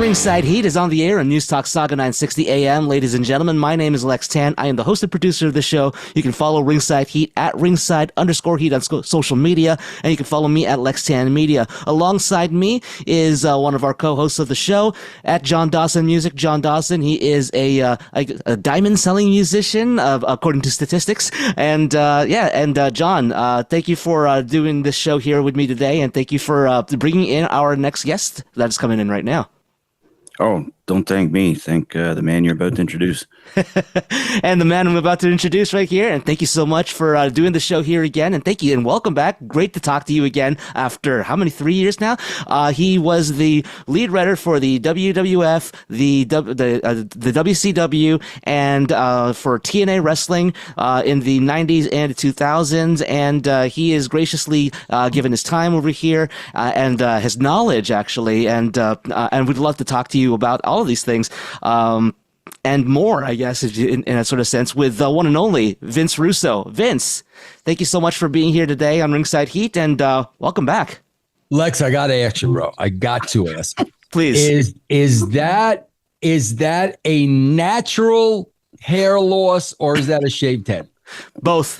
Ringside Heat is on the air on News Talk Sauga 960 AM. Ladies and gentlemen, my name is Lex Tan. I am the host and producer of the show. You can follow Ringside Heat at ringside_heat on social media, and you can follow me at Lex Tan Media. Alongside me is one of our co-hosts of the show at John Dawson Music. John Dawson, he is a diamond-selling musician, according to statistics. And John, thank you for doing this show here with me today, and thank you for bringing in our next guest that's coming in right now. Oh, don't thank me. Thank the man you're about to introduce. And the man I'm about to introduce right here. And thank you so much for doing the show here again. And thank you and welcome back. Great to talk to you again after how many, 3 years now? He was the lead writer for the WWF, the WCW, and for TNA Wrestling in the 90s and 2000s. And he is graciously given his time over here and his knowledge, actually. And we'd love to talk to you about all of these things. And more, I guess, in a sort of sense, with the one and only Vince Russo. Vince, thank you so much for being here today on Ringside Heat, and welcome back. Lex, I got to ask you, bro. I got to ask. Please. Is that a natural hair loss or is that a shaved head? Both.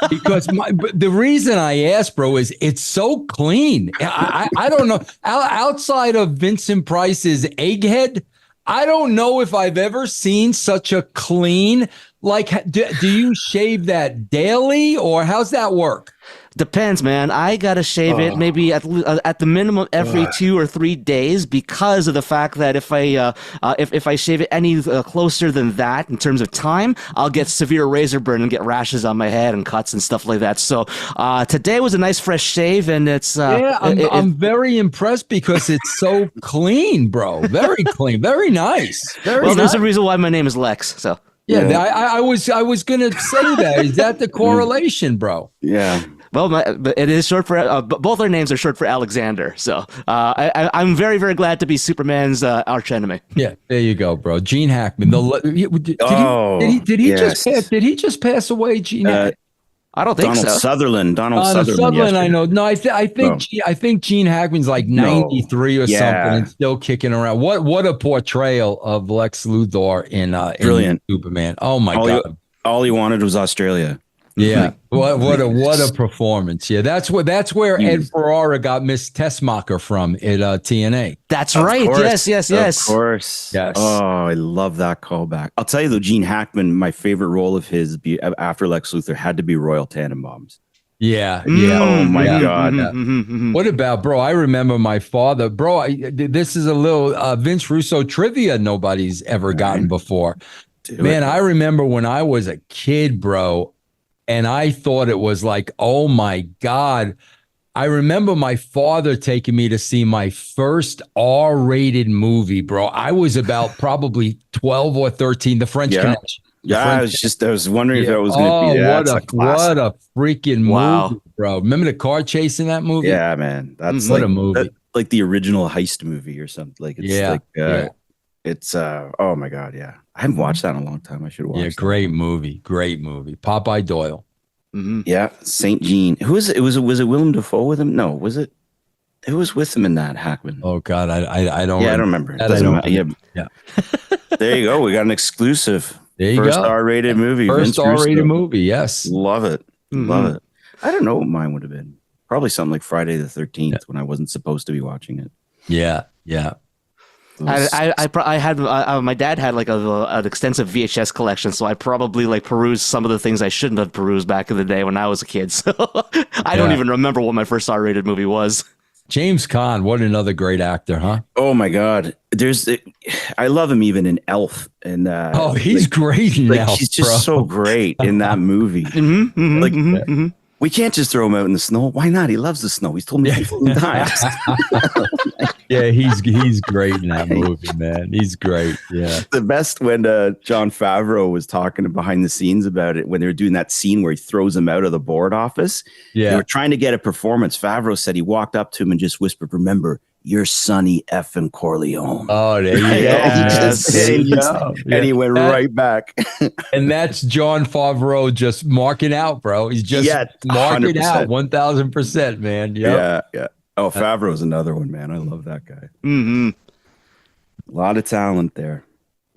Because the reason I ask, bro, is it's so clean. I don't know. Outside of Vincent Price's egghead, I don't know if I've ever seen such a clean, like, do you shave that daily or how's that work? Depends, man. I gotta shave it maybe at the minimum every 2 or 3 days because of the fact that if I shave it any closer than that in terms of time, I'll get severe razor burn and get rashes on my head and cuts and stuff like that. So today was a nice fresh shave, and it's I'm very impressed because it's so clean, bro. Very clean, very nice. There's a reason why my name is Lex. So yeah. I was gonna say that. Is that the correlation, bro? Yeah. Well, it is short for both our names are short for Alexander. So I'm very, very glad to be Superman's arch enemy. Yeah, there you go, bro. Gene Hackman. Did he just pass away, Gene? I don't think Donald so. Sutherland. Donald Sutherland. Yesterday. I know. No, I think Gene Hackman's like 93 or something and still kicking around. What a portrayal of Lex Luthor in Brilliant Superman. Oh my God. All he wanted was Australia. Yeah. What a performance. Yeah, that's where Ed Ferrara got Miss Tessmacher from at TNA. That's right. Yes. Of course. Yes. Oh, I love that callback. I'll tell you though, Gene Hackman, my favorite role of his after Lex Luthor had to be Royal Tenenbaums. Yeah. Oh my God. What about, bro? I remember my father, bro. This is a little Vince Russo trivia nobody's ever gotten before. Man, I remember when I was a kid, bro. And I thought it was like, oh my God. I remember my father taking me to see my first R-rated movie, bro. I was about probably 12 or 13, The French Connection. I was wondering if that was going to be that. What a freaking movie, bro. Remember the car chase in that movie? Yeah, man. That's what a movie. Like the original heist movie or something. Like it's it's oh my God, yeah. I haven't watched that in a long time. I should watch. Yeah, great movie. Popeye Doyle. Mm-hmm. Yeah, Saint Jean. Who was it? Was it Willem Dafoe with him? No, was it? Who was with him in that, Hackman? Oh God, I don't. Yeah, I don't remember. Doesn't matter. Yeah. There you go. We got an exclusive. There you First go. R-rated movie. First R-rated movie. Yes, love it. Love it. I don't know what mine would have been. Probably something like Friday the 13th when I wasn't supposed to be watching it. Yeah. I had my dad had like an extensive VHS collection, so I probably like perused some of the things I shouldn't have perused back in the day when I was a kid. So I don't even remember what my first R-rated movie was. James Caan, what another great actor, huh? Oh my God, I love him even in Elf, and he's great in Elf. He's just so great in that movie. We can't just throw him out in the snow. Why not? He loves the snow. He's told me 15 times. Yeah, he's great in that movie, man. He's great. Yeah. The best when Jon Favreau was talking behind the scenes about it when they were doing that scene where he throws him out of the board office. Yeah. They were trying to get a performance. Favreau said he walked up to him and just whispered, "Remember, you're Sonny effing Corleone." Oh, there you go. And he went right back. And that's Jon Favreau just marking out, bro. He's just marking out 1,000%, man. Yep. Yeah. Oh, Favreau's another one, man. I love that guy. Mm-hmm. A lot of talent there.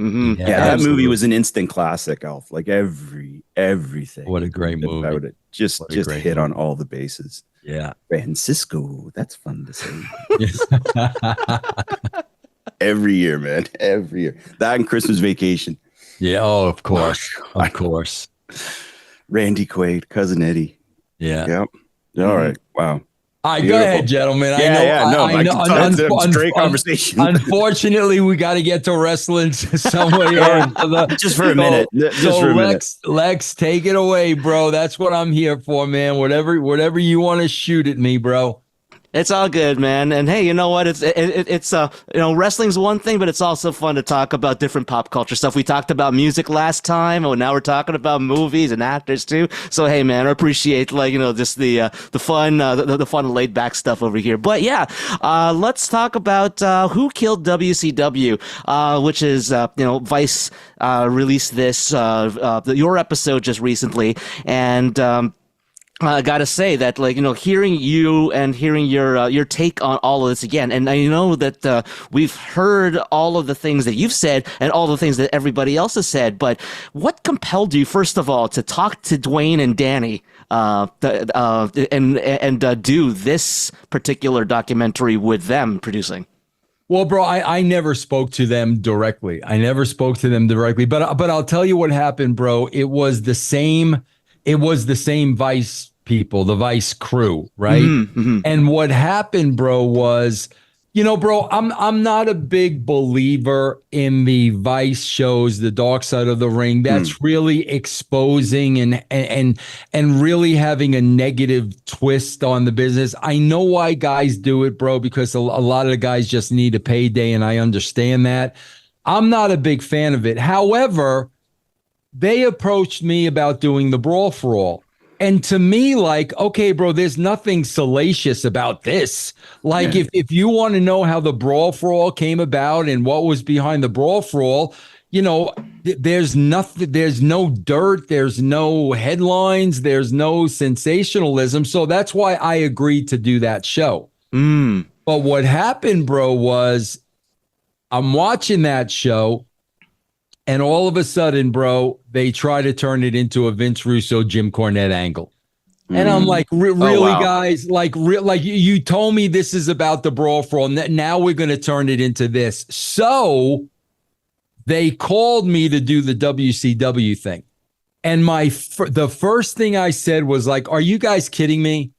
Mm-hmm. Yeah, that movie was an instant classic, Alf. Like everything. What a great movie about it. Just hit on all the bases. Yeah. Francisco. That's fun to say. Every year, man. Every year. That and Christmas Vacation. Yeah. Oh, of course. Of course. Randy Quaid, Cousin Eddie. Yeah. Yep. All right. Wow. All right, go ahead, gentlemen. I know. It's a great conversation. Unfortunately, we got to get to wrestling somewhere. Just for a minute. Lex, take it away, bro. That's what I'm here for, man. Whatever you want to shoot at me, bro. It's all good, man. And hey, you know what? It's wrestling's one thing, but it's also fun to talk about different pop culture stuff. We talked about music last time, and now we're talking about movies and actors too. So hey, man, I appreciate just the fun, the fun laid back stuff over here. But yeah, let's talk about who killed WCW, which is Vice released this your episode just recently, and. I gotta say that, hearing you and hearing your take on all of this again, and I know that we've heard all of the things that you've said and all the things that everybody else has said, but what compelled you, first of all, to talk to Dwayne and Danny and do this particular documentary with them producing? Well, bro, I never spoke to them directly. But I'll tell you what happened, bro. It was the same Vice people, the Vice crew, right? Mm-hmm. And what happened, bro, was, bro, I'm not a big believer in the Vice shows, the Dark Side of the Ring. That's really exposing and really having a negative twist on the business. I know why guys do it, bro, because a lot of the guys just need a payday, and I understand that. I'm not a big fan of it. However, they approached me about doing the Brawl for All. And to me, okay, bro, there's nothing salacious about this. If you want to know how the Brawl for All came about and what was behind the Brawl for All, there's nothing, there's no dirt, there's no headlines, there's no sensationalism. So that's why I agreed to do that show. But what happened, bro, was I'm watching that show, and all of a sudden, bro, they try to turn it into a Vince Russo, Jim Cornette angle. And I'm like, really, guys? You told me this is about the Brawl for All. Now we're going to turn it into this. So they called me to do the WCW thing. And the first thing I said was are you guys kidding me?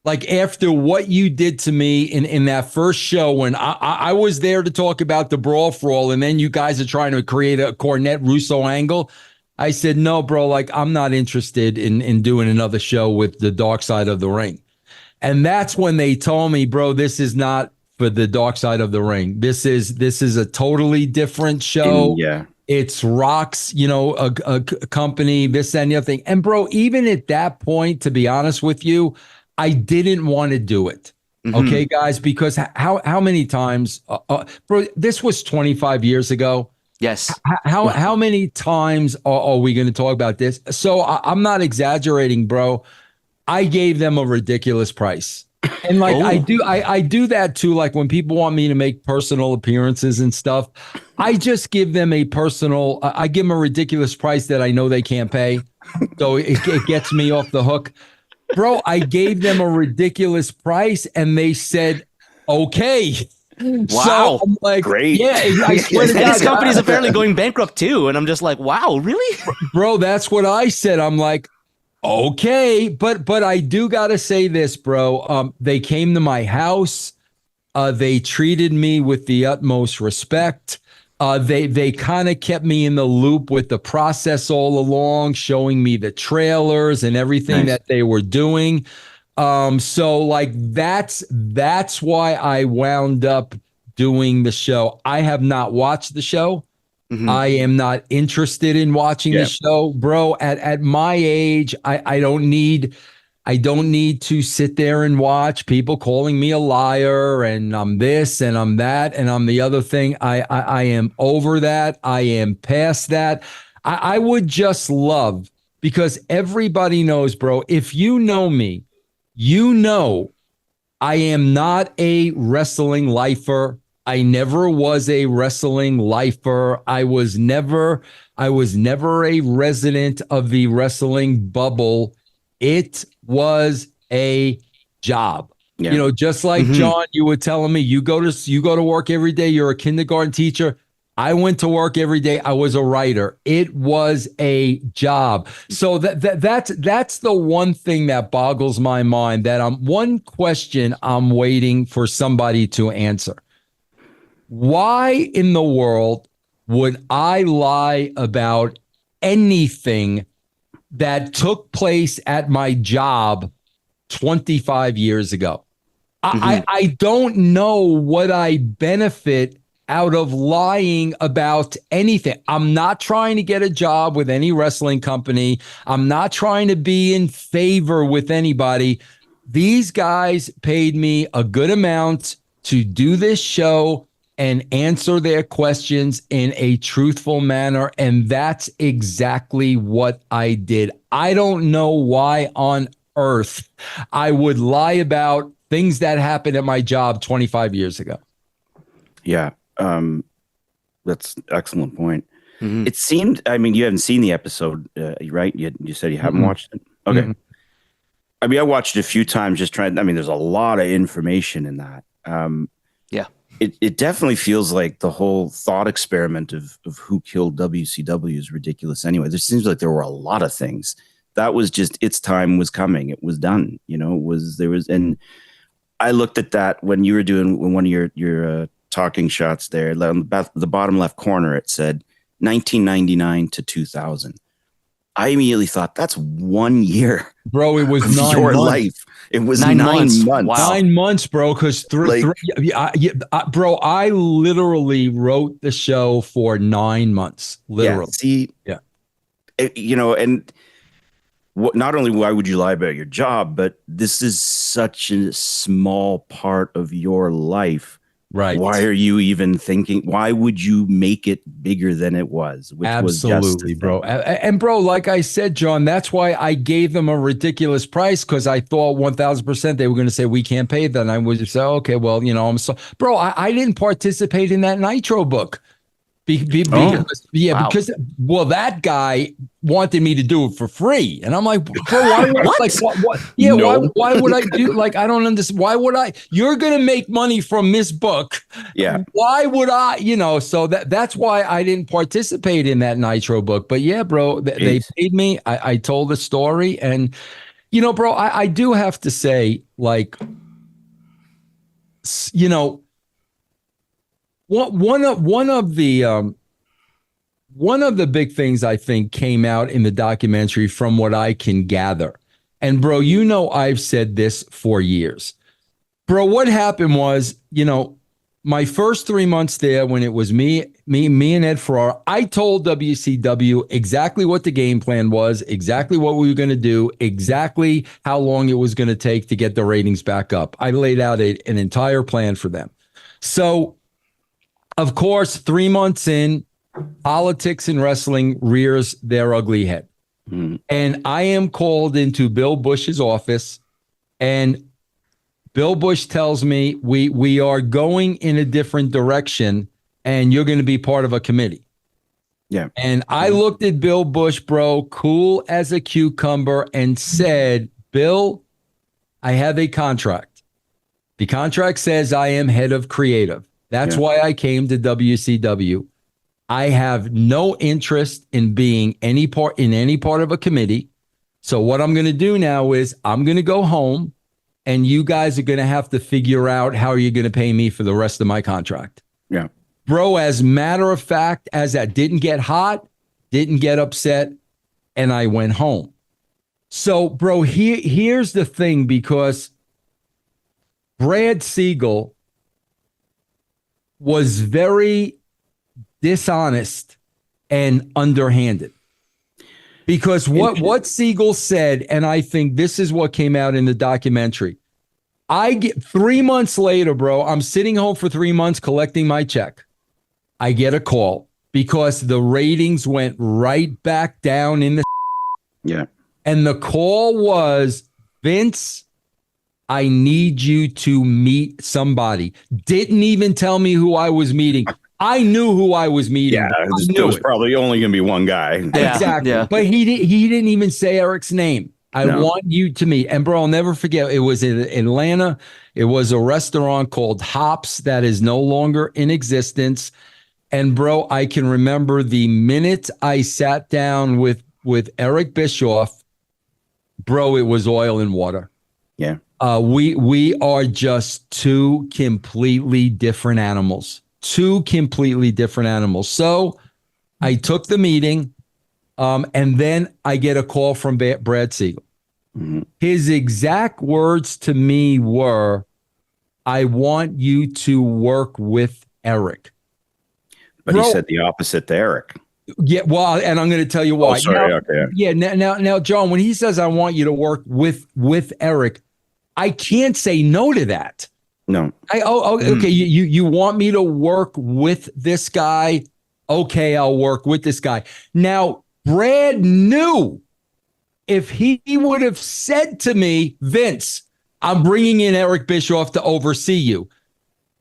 After what you did to me in that first show, when I was there to talk about the Brawl for All, and then you guys are trying to create a Cornette Russo angle, I said, no, bro, I'm not interested in doing another show with the Dark Side of the Ring. And that's when they told me, bro, this is not for the Dark Side of the Ring. This is a totally different show. It's Rock's, a company, this and the other thing. And bro, even at that point, to be honest with you, I didn't want to do it. Okay, guys, because how many times, bro, this was 25 years ago. Yes. How many times are we going to talk about this? So I'm not exaggerating, bro. I gave them a ridiculous price. And I do that too. When people want me to make personal appearances and stuff, I just give them I give them a ridiculous price that I know they can't pay. So it gets me off the hook. Bro, I gave them a ridiculous price, and they said, okay. Wow. So I'm great. Yeah, I swear to God. This company's apparently going bankrupt too. And I'm just like, wow, really? Bro, that's what I said. I'm like, okay. But I do got to say this, bro. They came to my house. They treated me with the utmost respect. They kind of kept me in the loop with the process all along, showing me the trailers and everything that they were doing. So that's why I wound up doing the show. I have not watched the show. I am not interested in watching the show, bro. At my age, I don't need to sit there and watch people calling me a liar and I'm this and I'm that and I'm the other thing. I am over that. I am past that. I would just love, because everybody knows, bro, if you know me, you know I am not a wrestling lifer. I never was a wrestling lifer. I was never a resident of the wrestling bubble. It was a job. Yeah. You know, just like John, you were telling me you go to work every day. You're a kindergarten teacher. I went to work every day. I was a writer. It was a job. So that's the one thing that boggles my mind. One question I'm waiting for somebody to answer. Why in the world would I lie about anything that took place at my job 25 years ago? I don't know what I benefit out of lying about anything. I'm not trying to get a job with any wrestling company. I'm not trying to be in favor with anybody. These guys paid me a good amount to do this show and answer their questions in a truthful manner. And that's exactly what I did. I don't know why on earth I would lie about things that happened at my job 25 years ago. Yeah. That's an excellent point. It seemed, I mean, you haven't seen the episode, right? You said you haven't watched it. Okay. I mean, I watched it a few times just trying, I mean, there's a lot of information in that. Yeah. It definitely feels like the whole thought experiment of who killed WCW is ridiculous anyway. There seems like there were a lot of things. That was just, its time was coming. It was done. You know, and I looked at that when you were doing one of your talking shots there. On the bottom left corner, it said 1999 to 2000. I immediately thought, that's 1 year. Bro, it was of 9 your months. life. It was 9 months. months. Wow. 9 months, bro, because bro, I literally wrote the show for 9 months. Literally. Yeah, see, yeah. You know, and not only why would you lie about your job, but this is such a small part of your life. Right. Why are you even thinking? Why would you make it bigger than it was? Which Absolutely, was bro. And bro, like I said, John, that's why I gave them a ridiculous price, because I thought 1,000% they were going to say we can't pay that. And I would just say, okay, well, you know, I'm so, bro. I didn't participate in that Nitro book. Because that guy wanted me to do it for free, and I'm like, bro, why would what? Yeah, no. why would I do? Like, I don't understand. Why would I? You're gonna make money from this book. Yeah. Why would I? You know, so that's why I didn't participate in that Nitro book. But yeah, bro, they paid me. I told the story, and you know, bro, I do have to say, like, you know. One of the big things I think came out in the documentary, from what I can gather, and bro, you know, I've said this for years, bro. What happened was, you know, my first 3 months there, when it was me and Ed Farrar, I told WCW exactly what the game plan was, exactly what we were going to do, exactly how long it was going to take to get the ratings back up. I laid out an entire plan for them. So, of course, 3 months in, politics and wrestling rears their ugly head. And I am called into Bill Bush's office, and Bill Bush tells me we are going in a different direction, and you're going to be part of a committee. Yeah. And I looked at Bill Bush, bro, cool as a cucumber, and said, Bill, I have a contract. The contract says I am head of creative. That's why I came to WCW. I have no interest in being any part of a committee. So what I'm going to do now is I'm going to go home, and you guys are going to have to figure out how you're going to pay me for the rest of my contract. Yeah. Bro, as matter of fact, as that didn't get hot, didn't get upset, and I went home. So, bro, here's the thing, because Brad Siegel was very dishonest and underhanded, because what Siegel said, and I think this is what came out in the documentary. I get 3 months later, bro, I'm sitting home for 3 months collecting my check. I get a call because the ratings went right back down in the yeah. And the call was, Vince, I need you to meet somebody. Didn't even tell me who I was meeting. I knew who I was meeting. Yeah, there was probably only going to be one guy. Yeah, Exactly. yeah. But he didn't even say Eric's name. I want you to meet. And bro, I'll never forget. It was in Atlanta. It was a restaurant called Hops that is no longer in existence. And bro, I can remember the minute I sat down with Eric Bischoff, bro, it was oil and water. Yeah. We are just two completely different animals. So I took the meeting, and then I get a call from Brad Siegel. Mm-hmm. His exact words to me were, I want you to work with Eric. But he said the opposite to Eric. Yeah, well, and I'm going to tell you why. Oh, sorry, okay. Yeah, now, John, when he says I want you to work with Eric, I can't say no to that. No. Okay. You want me to work with this guy? Okay, I'll work with this guy. Now, Brad knew if he would have said to me, Vince, I'm bringing in Eric Bischoff to oversee you.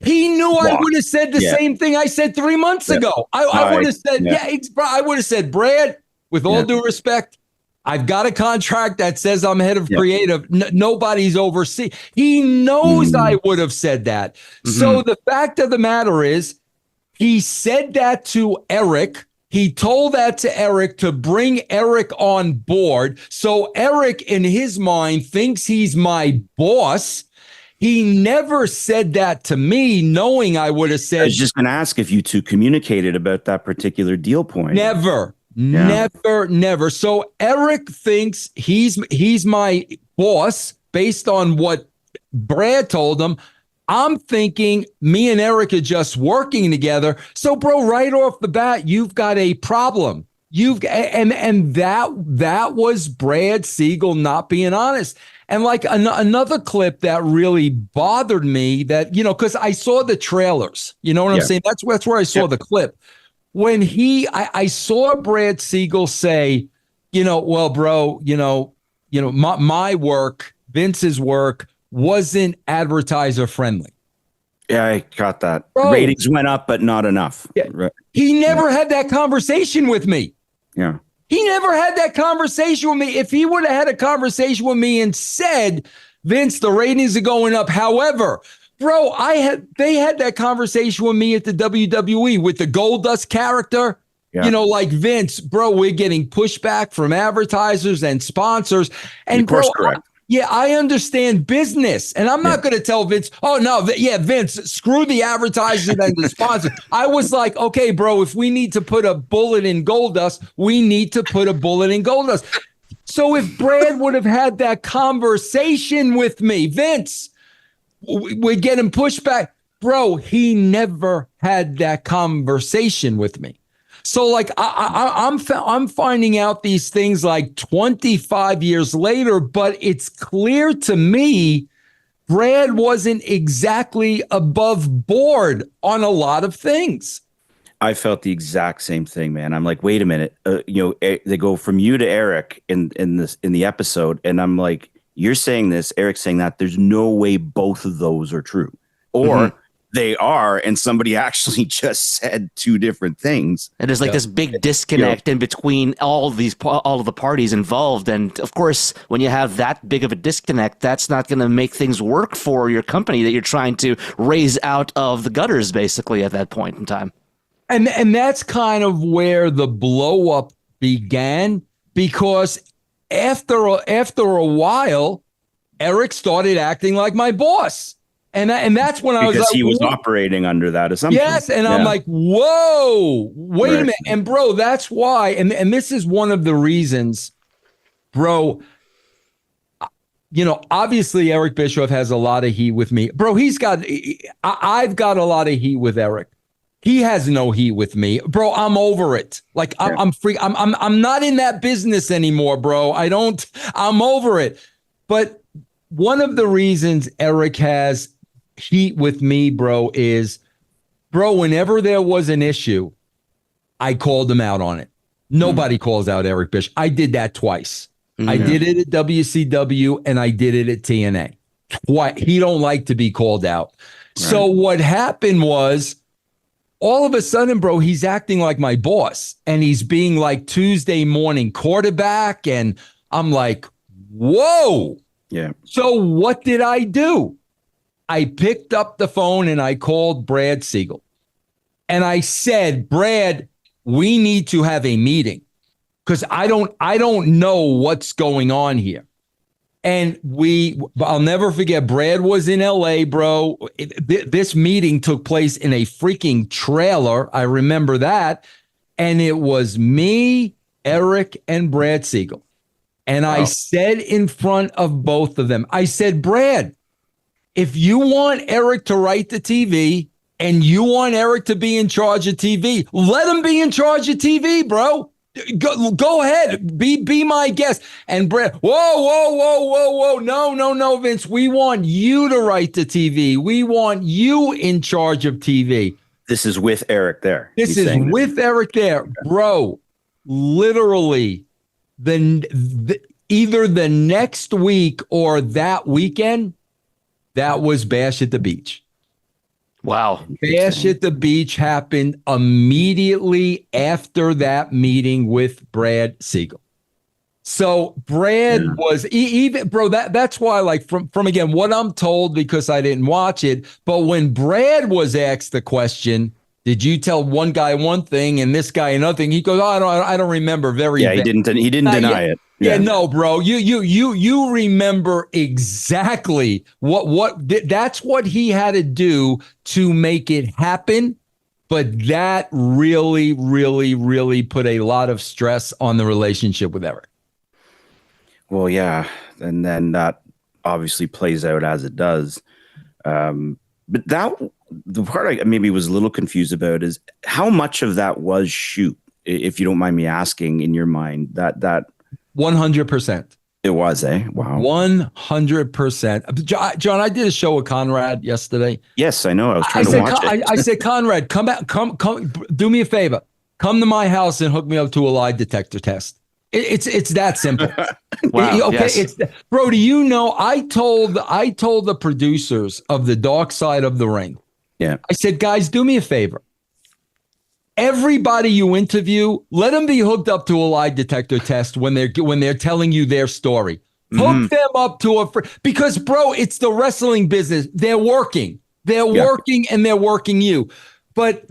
He knew I would have said the same thing I said 3 months ago. I would have said, I would have said, Brad, with all due respect, I've got a contract that says I'm head of creative. Nobody's overseeing. He knows I would have said that. Mm-hmm. So the fact of the matter is, he said that to Eric. He told that to Eric to bring Eric on board. So Eric, in his mind, thinks he's my boss. He never said that to me, knowing I would have said. I was just going to ask if you two communicated about that particular deal point. Never. So Eric thinks he's my boss based on what Brad told him. I'm thinking me and Eric are just working together. So, bro, right off the bat, you've got a problem. And that was Brad Siegel not being honest. And like another clip that really bothered me, that, because I saw the trailers, you know what I'm saying? That's where I saw the clip. When I saw Brad Siegel say, well, bro, my work, Vince's work wasn't advertiser friendly. Yeah, I got that. Bro, ratings went up, but not enough. Yeah. Right. He never had that conversation with me. Yeah. He never had that conversation with me. If he would have had a conversation with me and said, Vince, the ratings are going up. However, bro, they had that conversation with me at the WWE with the Goldust character. Yeah. Like Vince, bro, we're getting pushback from advertisers and sponsors. And of course, correct. I understand business. And I'm not going to tell Vince, oh, no, Vince, screw the advertisers and the sponsor. I was like, okay, bro, if we need to put a bullet in Goldust, we need to put a bullet in Goldust. So if Brad would have had that conversation with me, Vince, we're getting pushback. Bro, he never had that conversation with me. So like I'm finding out these things like 25 years later, but it's clear to me Brad wasn't exactly above board on a lot of things. I felt the exact same thing, man. I'm like, wait a minute, they go from you to Eric in the episode, and I'm like, you're saying this, Eric's saying that. There's no way both of those are true, or they are, and somebody actually just said two different things. And there's like this big disconnect in between all of the parties involved. And of course, when you have that big of a disconnect, that's not going to make things work for your company that you're trying to raise out of the gutters, basically, at that point in time. And that's kind of where the blow up began, because after a while, Eric started acting like my boss. And that's when I was like, because he was operating under that assumption. Yes, and I'm like, whoa, wait a minute. And bro, that's why, and this is one of the reasons, bro, obviously Eric Bischoff has a lot of heat with me. Bro, I've got a lot of heat with Eric. He has no heat with me. Bro, I'm over it. Like I'm free. I'm not in that business anymore, bro. I'm over it. But one of the reasons Eric has heat with me, bro, is, bro, whenever there was an issue, I called him out on it. Nobody calls out Eric Bischoff. I did that twice. I did it at WCW and I did it at TNA. He don't like to be called out. Right. So what happened was, all of a sudden, bro, he's acting like my boss, and he's being like Tuesday morning quarterback. And I'm like, whoa. Yeah. So what did I do? I picked up the phone and I called Brad Siegel. And I said, Brad, we need to have a meeting because I don't know what's going on here. And I'll never forget, Brad was in LA, bro. This meeting took place in a freaking trailer. I remember that. And it was me, Eric, and Brad Siegel. And I said in front of both of them, I said, Brad, if you want Eric to write the TV and you want Eric to be in charge of TV, let him be in charge of TV, bro. Go ahead. Be my guest. And Brad, whoa. No, Vince. We want you to write the TV. We want you in charge of TV. This is with Eric there. This is with Eric there. Okay. Bro, literally, either the next week or that weekend, that was Bash at the Beach. Wow. Bash at the Beach happened immediately after that meeting with Brad Siegel. So Brad was even, bro, that's why, like, from again, what I'm told, because I didn't watch it, but when Brad was asked the question, did you tell one guy one thing and this guy another thing? He goes, oh, I don't remember. He didn't deny it. Yeah, no, bro. You remember exactly what that's what he had to do to make it happen. But that really, really, really put a lot of stress on the relationship with Eric. Well, yeah. And then that obviously plays out as it does. But the part I maybe was a little confused about is how much of that was shoot, if you don't mind me asking, in your mind, that 100%. It was, eh? Wow. 100%. John, I did a show with Conrad yesterday. Yes, I know. I was trying to watch it. I said, Conrad, come do me a favor. Come to my house and hook me up to a lie detector test. It's that simple. Wow. Okay, yes. Bro, do you know, I told the producers of the Dark Side of the Ring. Yeah. I said, guys, do me a favor. Everybody you interview, let them be hooked up to a lie detector test when they're telling you their story. Hook them up to because, bro, it's the wrestling business. They're working. Working, and they're working you. But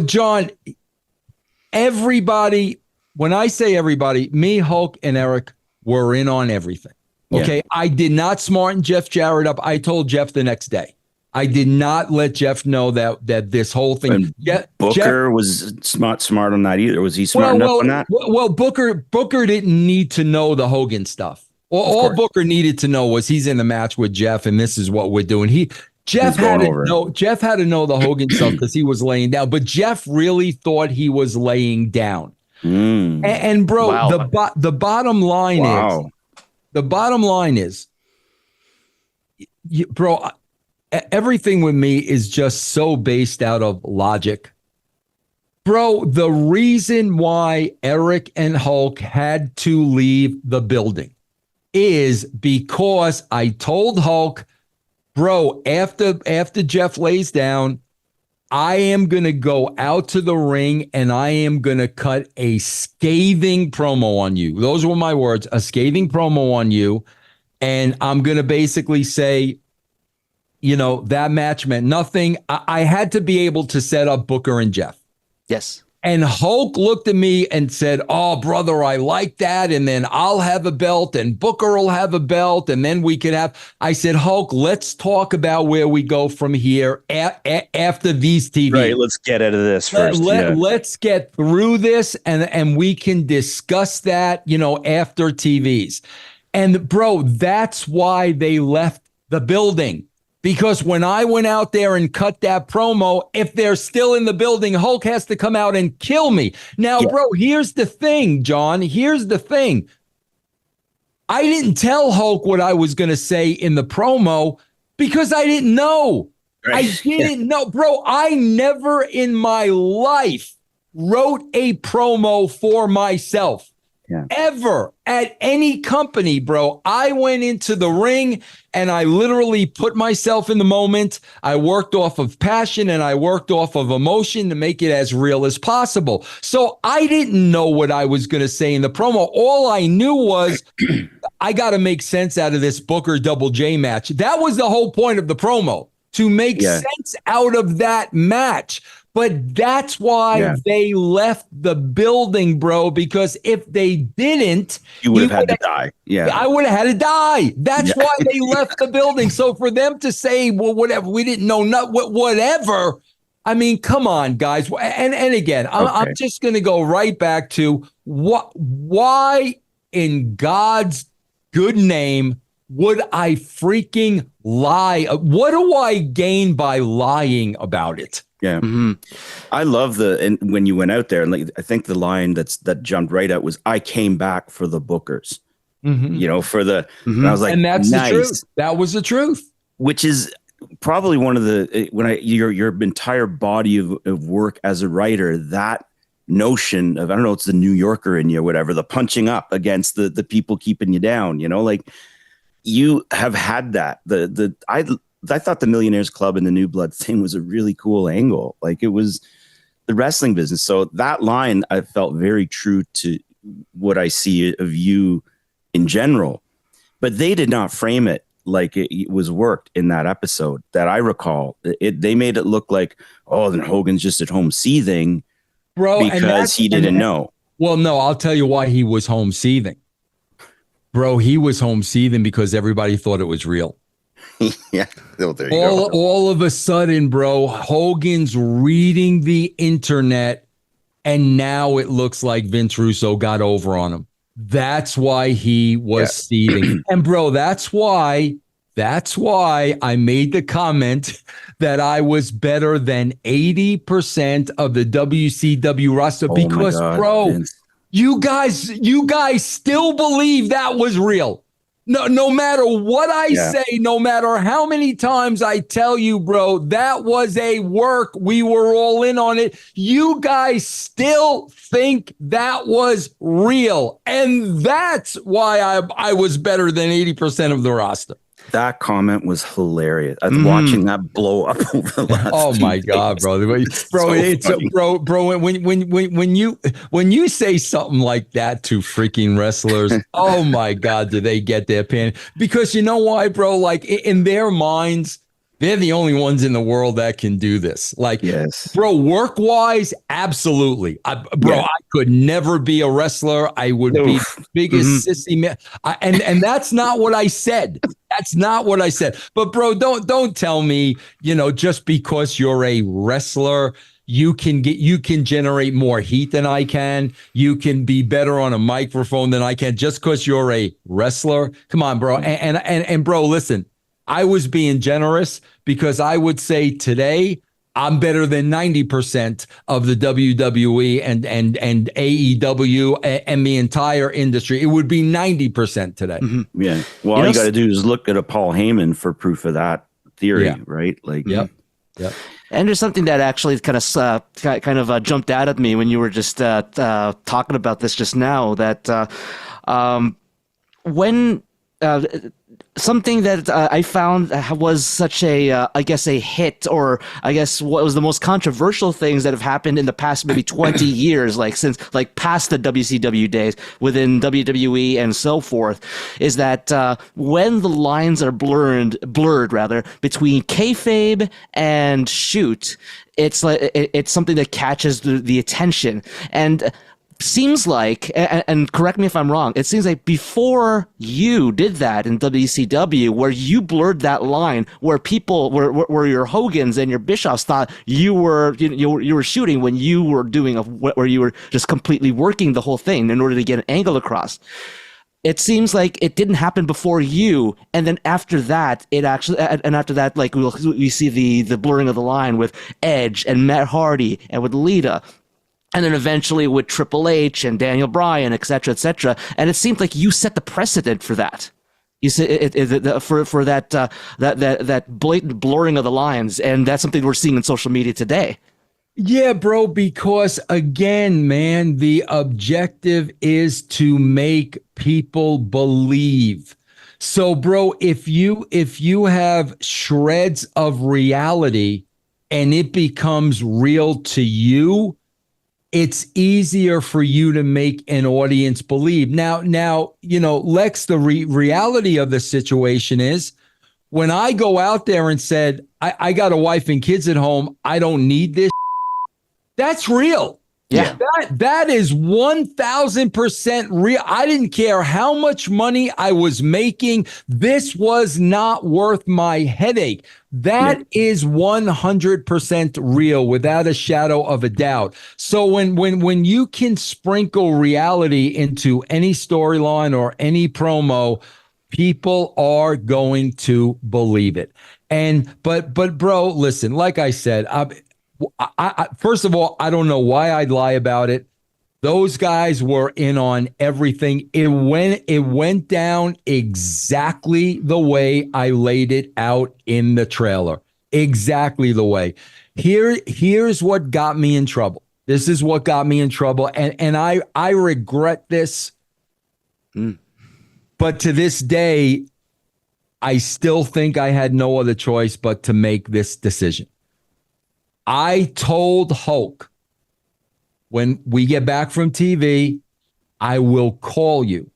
John, everybody, when I say everybody, me, Hulk, and Eric were in on everything. Okay. Yeah. I did not smarten Jeff Jarrett up. I told Jeff the next day. I did not let Jeff know that this whole thing. Booker was smart on that either. Was he smart enough on that? Well, Booker didn't need to know the Hogan stuff. All Booker needed to know was he's in the match with Jeff, and this is what we're doing. Jeff had to know the Hogan stuff because he was laying down. But Jeff really thought he was laying down. And bro, wow. the bottom line is, bro. Everything with me is just so based out of logic. Bro, the reason why Eric and Hulk had to leave the building is because I told Hulk, bro, after Jeff lays down, I am going to go out to the ring and I am going to cut a scathing promo on you. Those were my words, a scathing promo on you. And I'm going to basically say, you know, that match meant nothing. I had to be able to set up Booker and Jeff. Yes. And Hulk looked at me and said, oh, brother, I like that. And then I'll have a belt and Booker will have a belt. And then we could have, I said, Hulk, let's talk about where we go from here after these TV. Right. Let's get out of this first. Let's get through this and we can discuss that, you know, after TVs. And bro, that's why they left the building. Because when I went out there and cut that promo, if they're still in the building, Hulk has to come out and kill me. Now, bro, here's the thing, John. Here's the thing. I didn't tell Hulk what I was going to say in the promo because I didn't know. Right. I didn't know. Bro, I never in my life wrote a promo for myself. ever at any company, bro. I went into the ring and I literally put myself in the moment. I worked off of passion and I worked off of emotion to make it as real as possible. So I didn't know what I was going to say in the promo. All I knew was I got to make sense out of this Booker Double J match. That was the whole point of the promo, to make sense out of that match. But that's why they left the building, bro, because if they didn't, you would have had to die. Yeah, I would have had to die. That's why they left the building. So for them to say, well, whatever, we didn't know, whatever. I mean, come on, guys. And again, I'm just going to go right back to why in God's good name would I freaking lie? What do I gain by lying about it? Yeah, I love and when you went out there, and like, I think the line that jumped right out was, "I came back for the bookers," you know, for the. And I was like, and that's nice. The truth. That was the truth. Which is probably one of the your entire body of work as a writer, that notion of, I don't know, it's the New Yorker in you, or whatever, the punching up against the people keeping you down. You know, like you have had that. I thought the Millionaires Club and the New Blood thing was a really cool angle. Like, it was the wrestling business. So that line, I felt very true to what I see of you in general. But they did not frame it like it was worked in that episode that I recall. They made it look like, oh, then Hogan's just at home seething, bro, because he didn't know. Well, no, I'll tell you why he was home seething. Bro, he was home seething because everybody thought it was real. Yeah, well, there you go. All of a sudden, bro, Hogan's reading the internet, and now it looks like Vince Russo got over on him. That's why he was seething. And bro, that's why I made the comment that I was better than 80% of the WCW roster, because bro, Vince. you guys still believe that was real. No matter what I say, no matter how many times I tell you, bro, that was a work. We were all in on it. You guys still think that was real. And that's why I was better than 80% of the roster. That comment was hilarious. I was watching that blow up over the last. Oh my God, bro! Bro, when you say something like that to freaking wrestlers, oh my God, do they get their pan? Because you know why, bro? Like, in their minds, they're the only ones in the world that can do this. Like, bro, work wise, absolutely. I could never be a wrestler. I would be the biggest sissy man. And that's not what I said. That's not what I said. But bro, don't tell me, just because you're a wrestler, you can generate more heat than I can. You can be better on a microphone than I can just because you're a wrestler. Come on, bro. And bro, listen. I was being generous because I would say today I'm better than 90% of the WWE and AEW and the entire industry. It would be 90% today. Mm-hmm. Yeah. Well, all you got to do is look at a Paul Heyman for proof of that theory, right? Like, Yep. And there's something that actually kind of jumped out at me when you were just talking about this just now. That when something that I found was such a, I guess, a hit, or I guess what was the most controversial things that have happened in the past maybe 20 years, like past the WCW days within WWE and so forth, is that when the lines are blurred between kayfabe and shoot, it's something that catches the attention. And seems like, and correct me if I'm wrong, it seems like before you did that in WCW, where you blurred that line, where people, where your Hogans and your Bischoffs thought you were shooting when you were doing where you were just completely working the whole thing in order to get an angle across. It seems like it didn't happen before you, and then after that, like we see the blurring of the line with Edge and Matt Hardy and with Lita. And then eventually with Triple H and Daniel Bryan, et cetera, and it seemed like you set the precedent for that. You said for that blatant blurring of the lines, and that's something we're seeing in social media today. Yeah, bro, because again, man, the objective is to make people believe. So, bro, if you have shreds of reality and it becomes real to you, it's easier for you to make an audience believe. Now, Lex, the reality of the situation is when I go out there and said, I got a wife and kids at home, I don't need this. That's real. Yeah. That is 1,000% real. I didn't care how much money I was making. This was not worth my headache. That is 100% real without a shadow of a doubt. So when you can sprinkle reality into any storyline or any promo, people are going to believe it. But bro, listen, like I said, I first of all, I don't know why I'd lie about it. Those guys were in on everything. It went down exactly the way I laid it out in the trailer. Exactly the way. Here's what got me in trouble. This is what got me in trouble. And I regret this. But to this day, I still think I had no other choice but to make this decision. I told Hulk, when we get back from TV, I will call you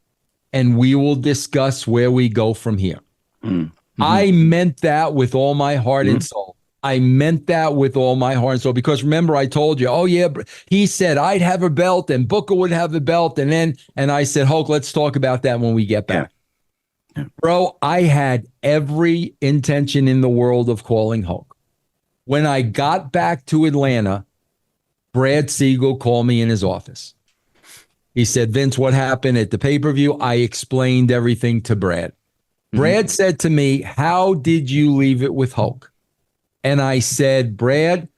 and we will discuss where we go from here. Mm-hmm. I meant that with all my heart and soul. I meant that with all my heart and soul, because remember, I told you, oh yeah, he said I'd have a belt and Booker would have the belt. And I said, Hulk, let's talk about that when we get back. Yeah. Bro, I had every intention in the world of calling Hulk. When I got back to Atlanta, Brad Siegel called me in his office. He said, Vince, what happened at the pay-per-view? I explained everything to Brad. Brad said to me, how did you leave it with Hulk? And I said, Brad,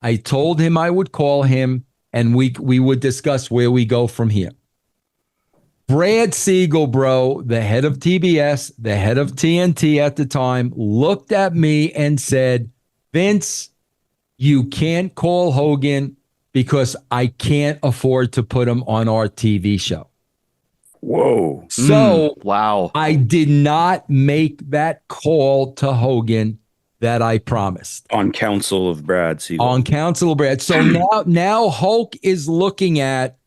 I told him I would call him and we would discuss where we go from here. Brad Siegel, bro, the head of TBS, the head of TNT at the time, looked at me and said, Vince, you can't call Hogan because I can't afford to put him on our TV show. Whoa. So wow. I did not make that call to Hogan that I promised. On counsel of Brad Siegel. On counsel of Brad. So now Hulk is looking at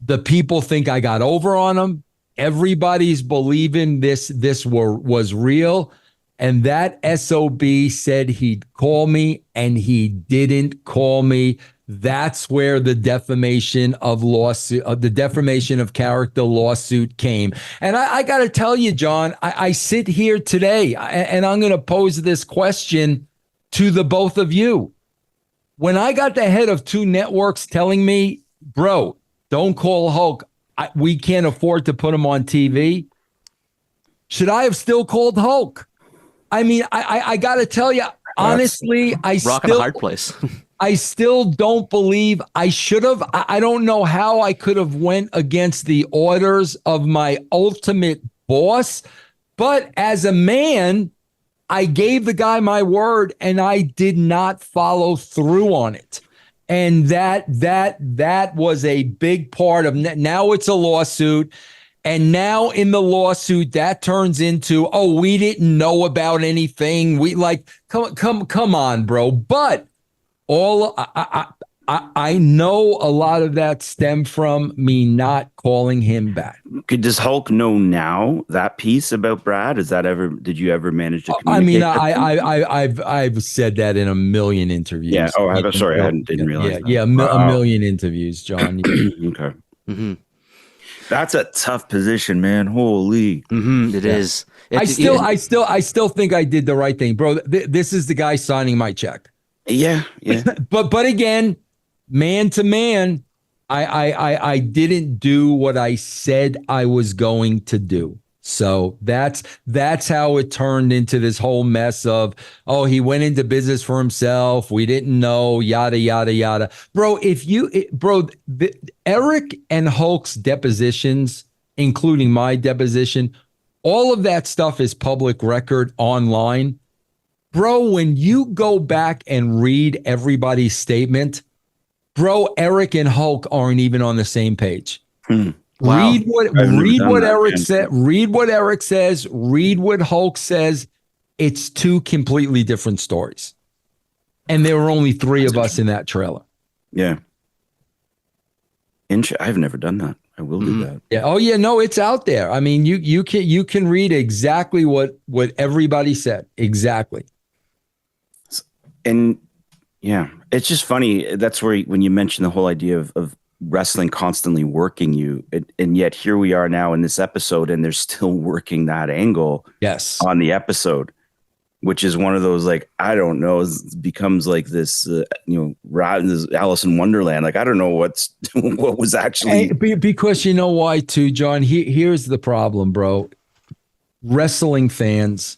the people think I got over on him. Everybody's believing this was real. And that SOB said he'd call me, and he didn't call me. That's where the defamation of character lawsuit came. And I got to tell you, John, I sit here today and I'm going to pose this question to the both of you. When I got the head of two networks telling me, bro, don't call Hulk, we can't afford to put him on TV, should I have still called Hulk? I mean, I got to tell you, honestly, I still don't believe I should have. I don't know how I could have went against the orders of my ultimate boss. But as a man, I gave the guy my word and I did not follow through on it. And that was a big part of now it's a lawsuit. And now in the lawsuit, that turns into, oh, we didn't know about anything. We come on, bro. But I know a lot of that stemmed from me not calling him back. Does Hulk know now that piece about Brad? Did you ever manage to communicate? I mean, I've said that in a million interviews. Yeah. Oh, I'm sorry. I didn't realize that. Yeah. A million interviews, John. Okay. Mm-hmm. That's a tough position, man. Holy. It is. I still think I did the right thing, bro. This is the guy signing my check. Yeah. but again, man to man, I didn't do what I said I was going to do. So that's how it turned into this whole mess of, oh, he went into business for himself. We didn't know, yada, yada, yada. Bro, Eric and Hulk's depositions, including my deposition, all of that stuff is public record online. Bro, when you go back and read everybody's statement, Bro, Eric and Hulk aren't even on the same page. Wow. Read what Eric said. Man. Read what Eric says. Read what Hulk says. It's two completely different stories. And there were only three of us in that trailer. Yeah. I've never done that. I will do that. Yeah. Oh yeah. No, it's out there. I mean, you can read exactly what everybody said. Exactly. And yeah, it's just funny. That's where when you mention the whole idea of wrestling constantly working you, and yet here we are now in this episode, and they're still working that angle. Yes. On the episode, which is one of those, like, I don't know, it becomes like this, this Alice in Wonderland. Like, I don't know what was actually. Because you know why too, John? Here's the problem, bro. Wrestling fans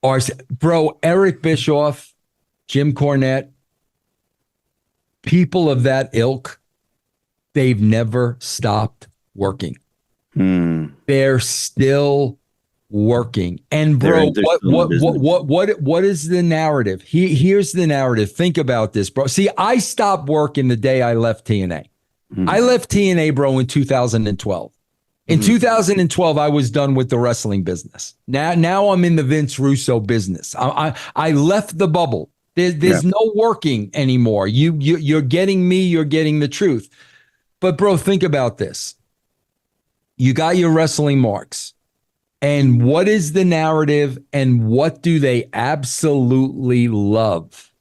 are, bro, Eric Bischoff, Jim Cornette, people of that ilk, they've never stopped working. They're still working. And bro, what is the narrative? Here's the narrative. Think about this, bro. See, I stopped working the day I left TNA. I left TNA, bro, in 2012. In 2012, I was done with the wrestling business. Now I'm in the Vince Russo business. I left the bubble. There's no working anymore. You're getting me. You're getting the truth. But bro, think about this. You got your wrestling marks. And what is the narrative and what do they absolutely love?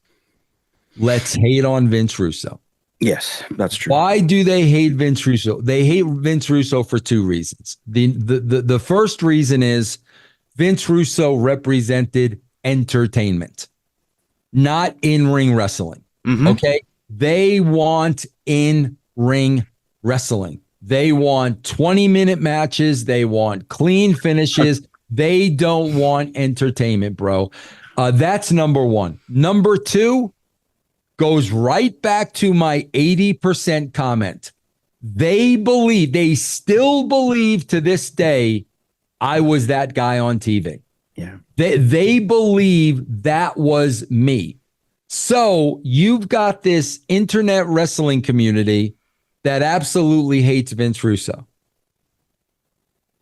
Let's hate on Vince Russo. Yes, that's true. Why do they hate Vince Russo? They hate Vince Russo for two reasons. The first reason is Vince Russo represented entertainment, not in-ring wrestling. Okay? They want in-ring wrestling. They want 20-minute matches. They want clean finishes. They don't want entertainment, bro. That's number one. Number two goes right back to my 80% comment. They still believe to this day, I was that guy on TV. Yeah. They believe that was me. So you've got this internet wrestling community that absolutely hates Vince Russo.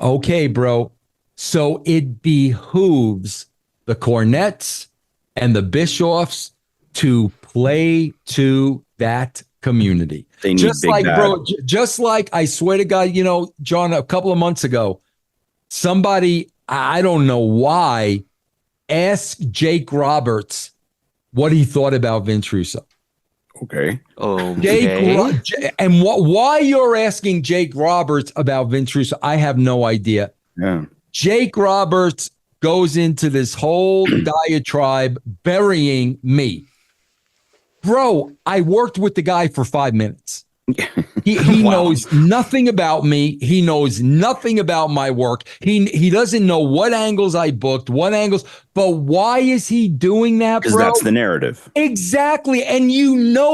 Okay, bro. So it behooves the Cornettes and the Bischoffs to play to that community. They need just big like, bad. bro, just like I swear to God, John, a couple of months ago, somebody, I don't know why, asked Jake Roberts what he thought about Vince Russo. Okay. And why you're asking Jake Roberts about Vince Russo, I have no idea. Yeah. Jake Roberts goes into this whole diatribe burying me. Bro, I worked with the guy for 5 minutes. He knows nothing about me. He knows nothing about my work. He doesn't know what angles I booked, but why is he doing that, bro? Because that's the narrative. Exactly. And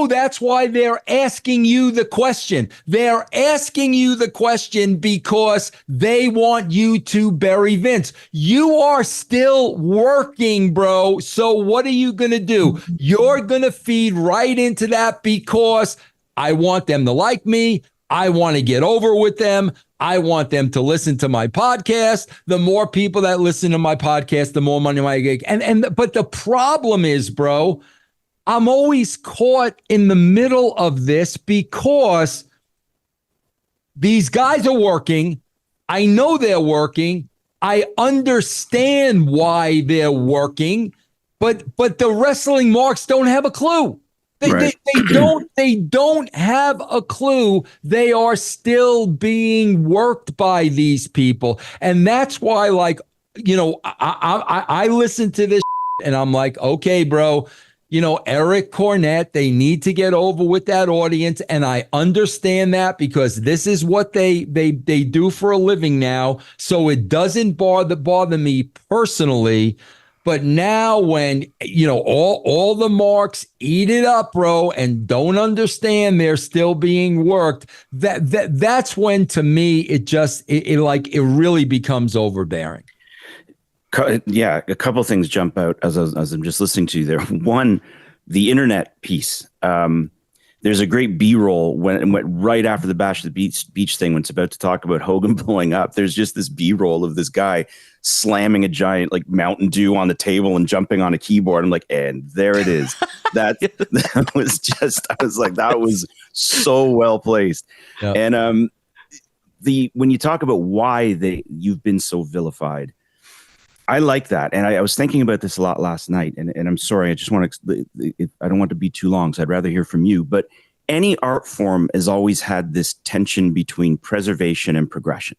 that's why they're asking you the question. They're asking you the question because they want you to bury Vince. You are still working, bro. So what are you going to do? You're going to feed right into that because I want them to like me. I want to get over with them. I want them to listen to my podcast. The more people that listen to my podcast, the more money I get. But the problem is, bro, I'm always caught in the middle of this because these guys are working. I know they're working. I understand why they're working, but the wrestling marks don't have a clue. They don't have a clue. They are still being worked by these people. And that's why, I listen to this and I'm like, okay, bro, Eric Cornette, they need to get over with that audience. And I understand that because this is what they do for a living now. So it doesn't bother me personally. But now when, all the marks eat it up, bro, and don't understand they're still being worked, that's when, to me, it really becomes overbearing. Yeah, a couple of things jump out as I'm just listening to you there. One, the internet piece. There's a great B-roll when it went right after the Bash of the Beach thing when it's about to talk about Hogan blowing up. There's just this B-roll of this guy slamming a giant like Mountain Dew on the table and jumping on a keyboard. I'm like, and there it is. That was just, I was like, that was so well placed. Yep. And when you talk about why you've been so vilified, I like that. And I was thinking about this a lot last night, and I'm sorry, I just want to, I don't want to be too long, so I'd rather hear from you. But any art form has always had this tension between preservation and progression.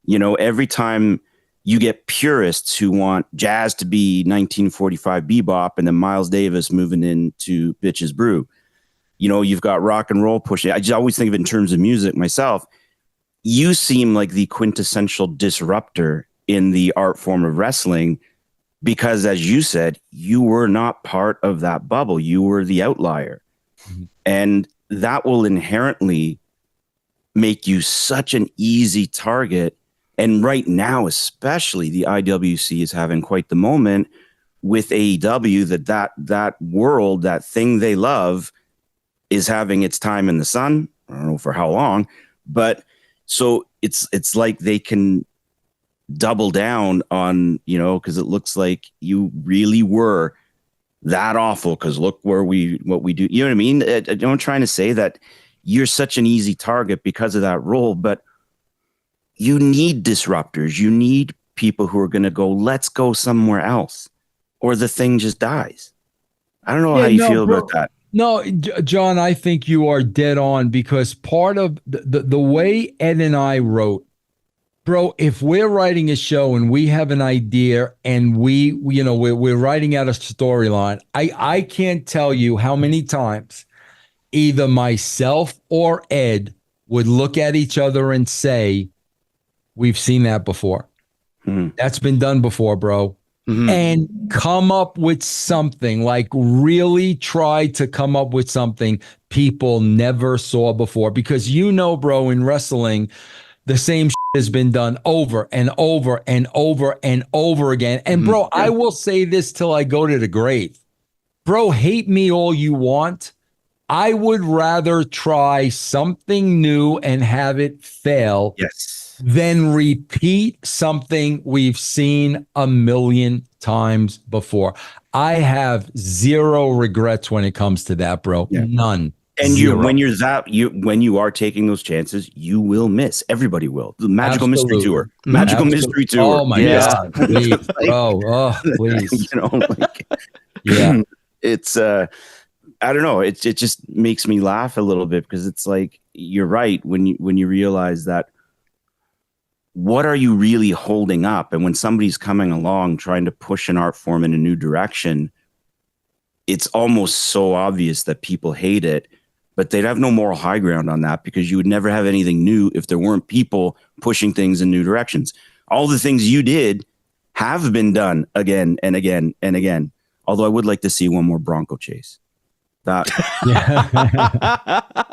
You know, every time you get purists who want jazz to be 1945 bebop and then Miles Davis moving into Bitches Brew. You know, you've got rock and roll pushing. I just always think of it in terms of music myself. You seem like the quintessential disruptor in the art form of wrestling, because as you said, you were not part of that bubble. You were the outlier. Mm-hmm. And that will inherently make you such an easy target. And right now, especially, the IWC is having quite the moment with AEW that world, that thing they love, is having its time in the sun. I don't know for how long, but so it's like they can double down on, you know, because it looks like you really were that awful, because look what we do. You know what I mean? I'm trying to say that you're such an easy target because of that role, but you need disruptors. You need people who are going to go, let's go somewhere else, or the thing just dies. I don't know how you feel about that. No, John, I think you are dead on, because part of the way Ed and I wrote, bro, if we're writing a show and we have an idea and we're writing out a storyline, I can't tell you how many times either myself or Ed would look at each other and say, we've seen that before. That's been done before, bro. Mm-hmm. And come up with something, like really try to come up with something people never saw before. Because bro, in wrestling, the same shit has been done over and over and over and over again. And bro, I will say this till I go to the grave. Bro, hate me all you want. I would rather try something new and have it fail than repeat something we've seen a million times before. I have zero regrets when it comes to that, bro. Yeah. None. And when you are taking those chances, you will miss. Everybody will. The Magical Mystery Tour. Mystery Tour. Oh my God. Please, bro. Oh, please. It's I don't know. It just makes me laugh a little bit, because it's like, you're right when you realize that, what are you really holding up? And when somebody's coming along trying to push an art form in a new direction, it's almost so obvious that people hate it, but they'd have no moral high ground on that, because you would never have anything new if there weren't people pushing things in new directions. All the things you did have been done again and again and again. Although I would like to see one more Bronco chase. That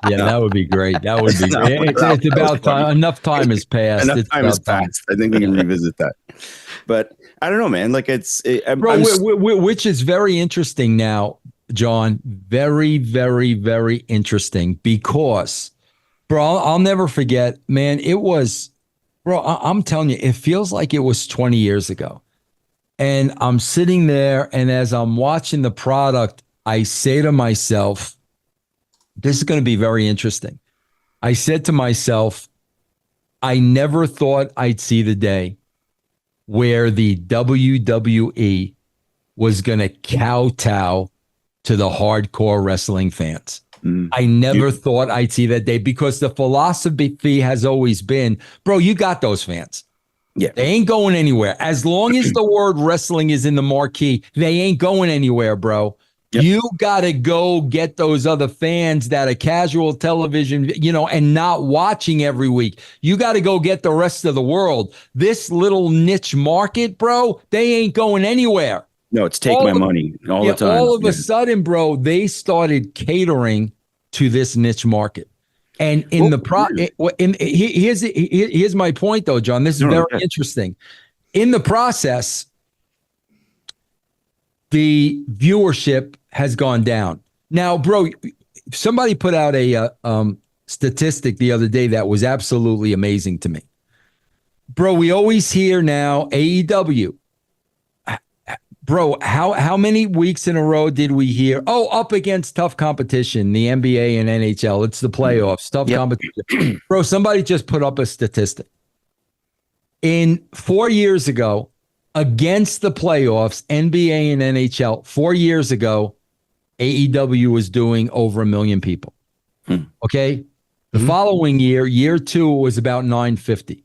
that would be great. That would be great. It's about time. Enough time has passed. Enough time has passed. I think we can revisit that. But I don't know, man. Like which is very interesting now, John. Very, very, very interesting, because, bro, I'll never forget, man. It was, bro. I'm telling you, it feels like it was 20 years ago. And I'm sitting there, and as I'm watching the product, I say to myself, this is going to be very interesting. I said to myself, I never thought I'd see the day where the WWE was going to kowtow to the hardcore wrestling fans. I never thought I'd see that day, because the philosophy has always been, bro, you got those fans. Yeah, they ain't going anywhere. As long as the word wrestling is in the marquee, they ain't going anywhere, bro. Yep. You got to go get those other fans that are casual television, and not watching every week. You got to go get the rest of the world. This little niche market, bro, they ain't going anywhere. No, it's take my money all the time. All of a sudden, bro, they started catering to this niche market. And in here's my point, though, John. This is very interesting. In the process, the viewership has gone down. Now, bro, somebody put out a statistic the other day that was absolutely amazing to me. Bro, we always hear now AEW. Bro, how many weeks in a row did we hear, up against tough competition, the NBA and NHL, it's the playoffs, tough competition. Bro, somebody just put up a statistic. In 4 years ago, against the playoffs, NBA and NHL, 4 years ago, AEW was doing over 1 million people. Okay? The following year, year 2, it was about 950.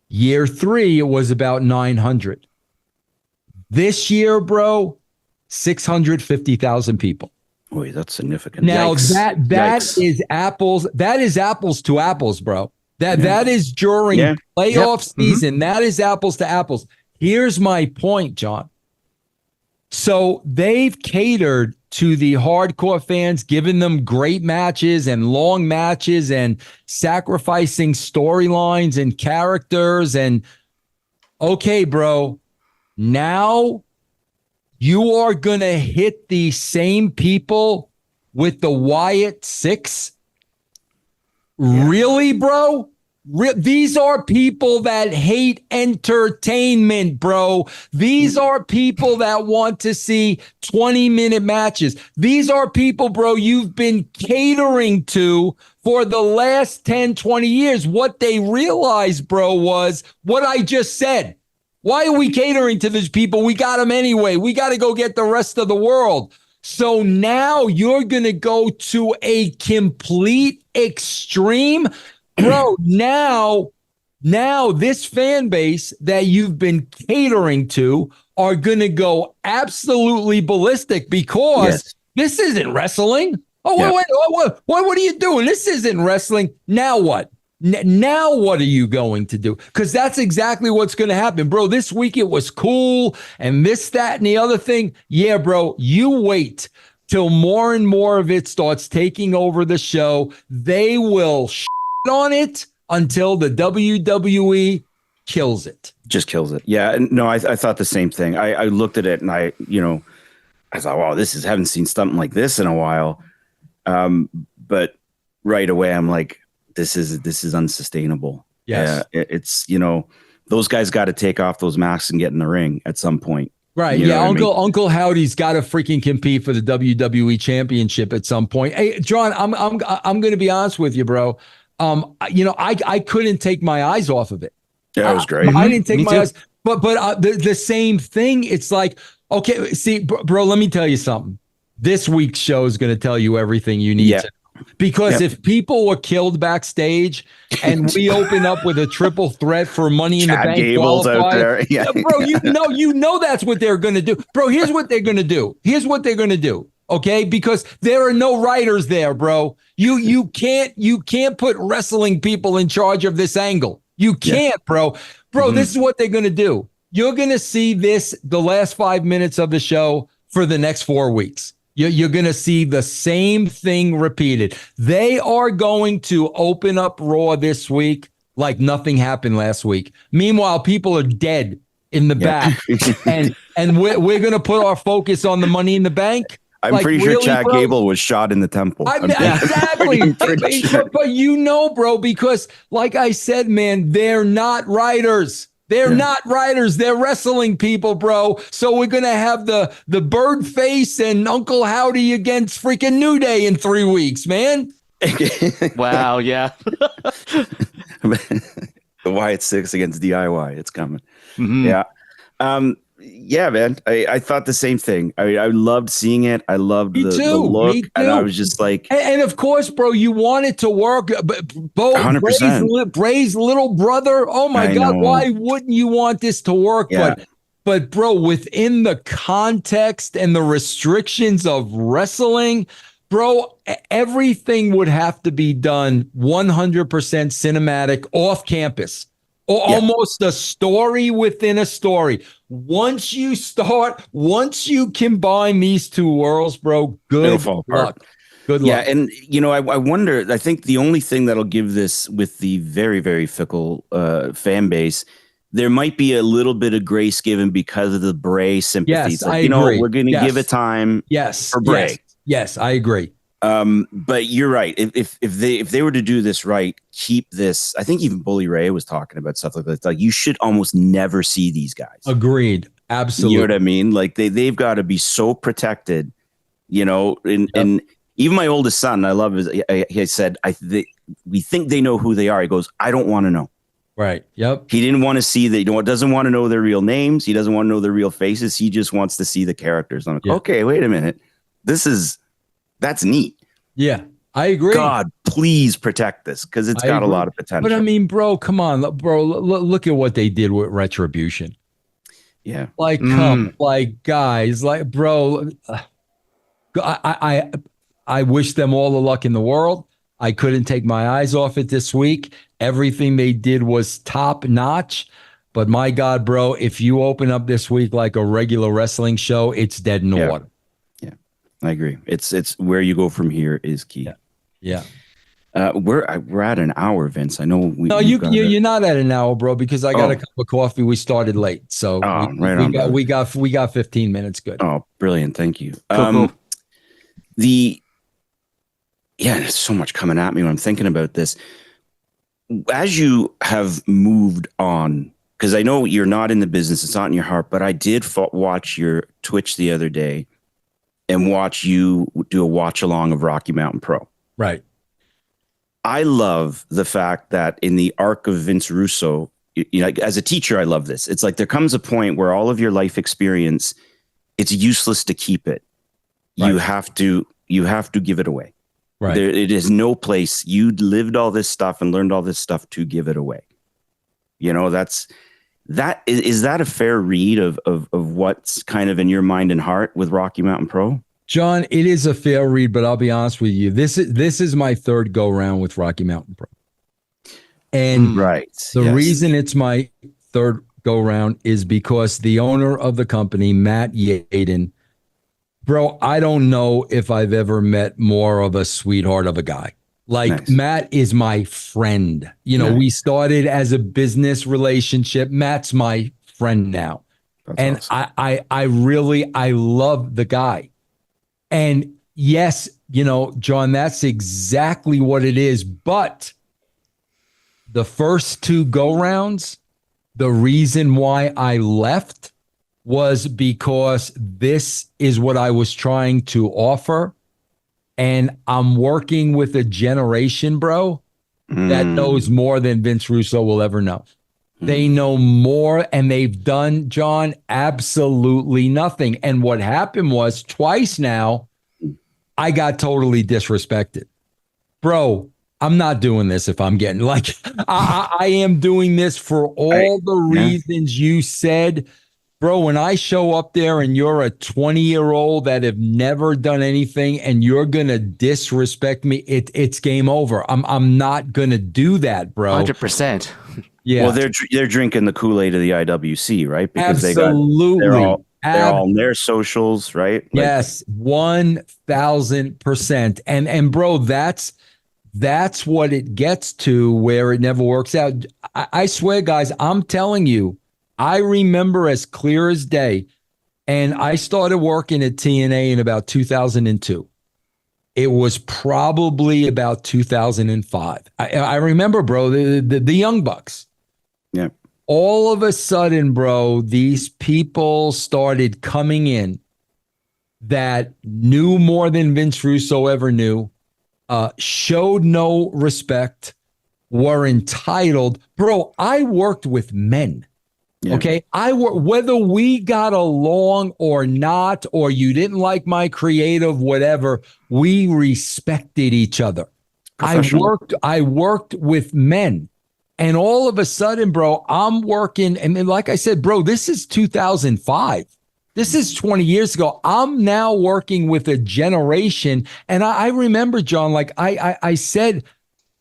Year 3, it was about 900. This year, bro, 650,000 people. Boy, that's significant. Now Yikes. that Yikes. is apples. That is apples to apples, bro. That is during playoff season. That is apples to apples. Here's my point, John. So they've catered to the hardcore fans, giving them great matches and long matches and sacrificing storylines and characters. And okay, bro, now you are going to hit the same people with the Wyatt Six? Really, bro? These are people that hate entertainment, bro. These are people that want to see 20-minute matches. These are people, bro, you've been catering to for the last 10, 20 years. What they realized, bro, was what I just said. Why are we catering to these people? We got them anyway. We got to go get the rest of the world. So now you're going to go to a complete extreme. Bro, now this fan base that you've been catering to are going to go absolutely ballistic because this isn't wrestling. What are you doing? This isn't wrestling. Now what? Now what are you going to do? Because that's exactly what's going to happen. Bro, this week it was cool and this, that, and the other thing. Yeah, bro, you wait till more and more of it starts taking over the show. They will on it until the WWE kills it. Just kills it. Yeah. And no, I thought the same thing. I looked at it and I thought, wow, haven't seen something like this in a while. But right away I'm like, this is unsustainable. Yes. It's, those guys got to take off those masks and get in the ring at some point. Right. You know what I mean? Uncle Howdy's got to freaking compete for the WWE championship at some point. Hey, John, I'm going to be honest with you, bro. I couldn't take my eyes off of it. Yeah, it was great. I didn't take my eyes, but the same thing. It's like, okay, see, bro, let me tell you something. This week's show is going to tell you everything you need to know. Because if people were killed backstage and we open up with a triple threat for Money in the Bank Gable's out there. Yeah. Bro, you know that's what they're going to do. Bro, here's what they're going to do. Okay, because there are no writers there, bro. You can't put wrestling people in charge of this angle. You can't, bro. Bro, this is what they're going to do. You're going to see the last 5 minutes of the show for the next 4 weeks. You're going to see the same thing repeated. They are going to open up Raw this week like nothing happened last week. Meanwhile, people are dead in the back, and we're going to put our focus on the Money in the Bank. I'm pretty sure Chad Gable was shot in the temple. Exactly. But bro, because like I said, man, they're not writers. They're not writers. They're wrestling people, bro. So we're going to have the bird face and Uncle Howdy against freaking New Day in 3 weeks, man. Wow. Yeah. The Wyatt Six against DIY. It's coming. Yeah. Yeah, man. I thought the same thing. I loved seeing it. I loved the look. And I was just like, and of course, bro, you want it to work. But 100%. Bray's little brother. Oh my God, why wouldn't you want this to work? Yeah. But bro, within the context and the restrictions of wrestling, bro, everything would have to be done 100% cinematic off campus. Or almost a story within a story. Once you combine these two worlds, bro, good luck. Good luck. Yeah, and I wonder, I think the only thing that'll give this with the very, very fickle fan base, there might be a little bit of grace given because of the Bray sympathy. Yes, like, I you know, agree. we're going to give it time for Bray. Yes, I agree. But you're right. If they were to do this right, keep this. I think even Bully Ray was talking about stuff like that. Like, you should almost never see these guys. Agreed. Absolutely. You know what I mean? Like they've got to be so protected, you know, and even my oldest son, I love his, he said, we think they know who they are. He goes, I don't want to know. Right. Yep. He didn't want to see doesn't want to know their real names. He doesn't want to know their real faces. He just wants to see the characters. I'm like, okay, wait a minute. That's neat. Yeah, I agree. God, please protect this because it's got a lot of potential. But I mean, bro, come on, bro. Look at what they did with Retribution. Yeah. Like, guys, like, bro, I wish them all the luck in the world. I couldn't take my eyes off it this week. Everything they did was top notch. But my God, bro, if you open up this week like a regular wrestling show, it's dead in the water. Yeah, I agree. It's where you go from here is key. Yeah. We're at an hour, Vince. I know you're not at an hour, bro, because I got a cup of coffee. We started late, so we got 15 minutes. Good. Oh, brilliant! Thank you. Cool. There's so much coming at me when I'm thinking about this. As you have moved on, because I know you're not in the business, it's not in your heart, but I did watch your Twitch the other day and watch you do a watch along of Rocky Mountain Pro. Right. I love the fact that in the arc of Vince Russo, you know, as a teacher, I love this. It's like there comes a point where all of your life experience, it's useless to keep it. Right. You have to give it away. Right. It is no place. You lived all this stuff and learned all this stuff to give it away. You know, is that a fair read of what's kind of in your mind and heart with Rocky Mountain Pro? John, it is a fair read, but I'll be honest with you. This is my third go round with Rocky Mountain Pro. And the reason it's my third go round is because the owner of the company, Matt Yaden, bro, I don't know if I've ever met more of a sweetheart of a guy. Like, nice. Matt is my friend. You know, we started as a business relationship. Matt's my friend now. That's awesome. I love the guy. And yes, you know, John, that's exactly what it is. But the first two go rounds, the reason why I left was because this is what I was trying to offer. And I'm working with a generation, bro, that knows more than Vince Russo will ever know. They know more, and they've done, John, absolutely nothing. And what happened was twice now, I got totally disrespected. Bro, I'm not doing this if I'm getting like, I am doing this for all the reasons you said. Bro, when I show up there and you're a 20-year-old that have never done anything and you're going to disrespect me, it's game over. I'm not going to do that, bro. 100%. Yeah. Well, they're drinking the Kool-Aid of the IWC, right? Because absolutely. they're all on their socials, right? Like, yes, 1000%. And bro, that's what it gets to where it never works out. I swear, guys, I'm telling you, I remember as clear as day, and I started working at TNA in about 2002. It was probably about 2005. I remember, bro, the Young Bucks. Yeah. All of a sudden, bro, these people started coming in that knew more than Vince Russo ever knew, showed no respect, were entitled. Bro, I worked with men. Yeah. Okay, whether we got along or not, or you didn't like my creative, whatever, we respected each other. I worked with men. And all of a sudden, bro, I'm working. And then, like I said, bro, this is 2005. This is 20 years ago. I'm now working with a generation. And I remember, John, like I said,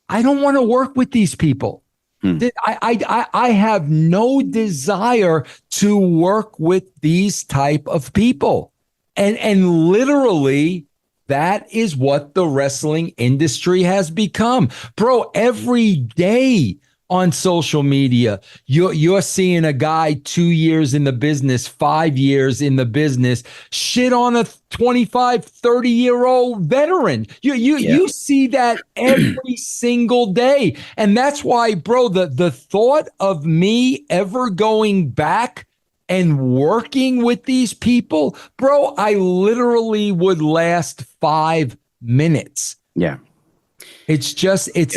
I don't want to work with these people. I have no desire to work with these type of people. And literally, that is what the wrestling industry has become. Bro, every day on social media. You're seeing a guy 2 years in the business, 5 years in the business, shit on a 25, 30-year-old veteran. You see that every single day. And that's why, bro, the thought of me ever going back and working with these people, bro, I literally would last 5 minutes. Yeah. It's just it's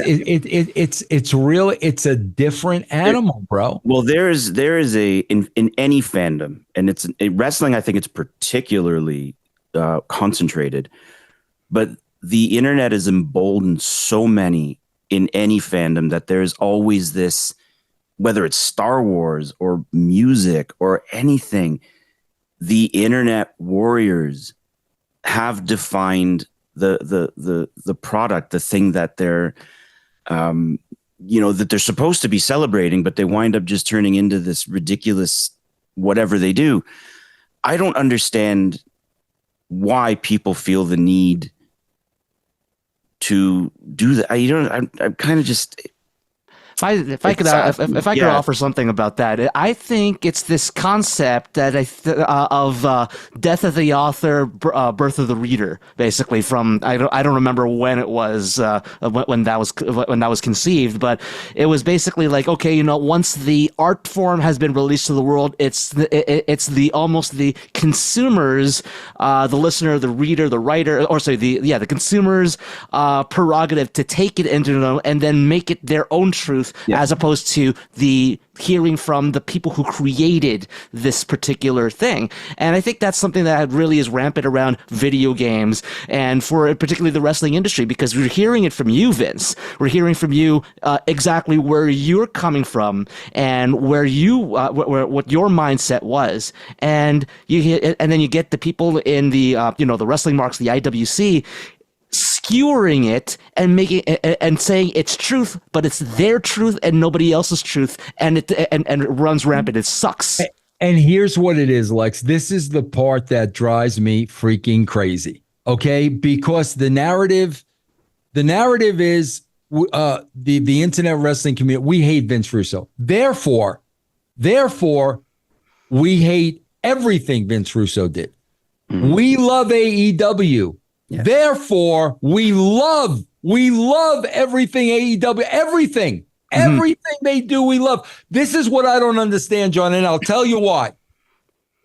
really it's a different animal, bro. Well, there is a in any fandom, and it's wrestling. I think it's particularly concentrated, but the internet has emboldened so many in any fandom that there's always this, whether it's Star Wars or music or anything, the internet warriors have defined the product, the thing that they're that they're supposed to be celebrating, but they wind up just turning into this ridiculous whatever they do. I don't understand why people feel the need to do that. I'm kind of just. If I could offer something about that, I think it's this concept that of death of the author, birth of the reader. Basically, from I don't remember when it was when that was conceived, but it was basically like, okay, once the art form has been released to the world, it's almost the consumers, the listener, the reader, the writer, or sorry, the consumers' prerogative to take it into and then make it their own truth. As opposed to the hearing from the people who created this particular thing. And I think that's something that really is rampant around video games and for particularly the wrestling industry, because we're hearing it from you, Vince. We're hearing from you exactly where you're coming from and where what your mindset was. And then you get the people in the the wrestling marks, the IWC, skewering it and making and saying it's truth, but it's their truth and nobody else's truth, and it runs rampant. It sucks. And here's what it is, Lex. This is the part that drives me freaking crazy. Okay, because the narrative is the internet wrestling community. We hate Vince Russo. Therefore, we hate everything Vince Russo did. Mm-hmm. We love AEW. Yeah. Therefore, we love everything AEW, everything they do, we love. This is what I don't understand, John, and I'll tell you why.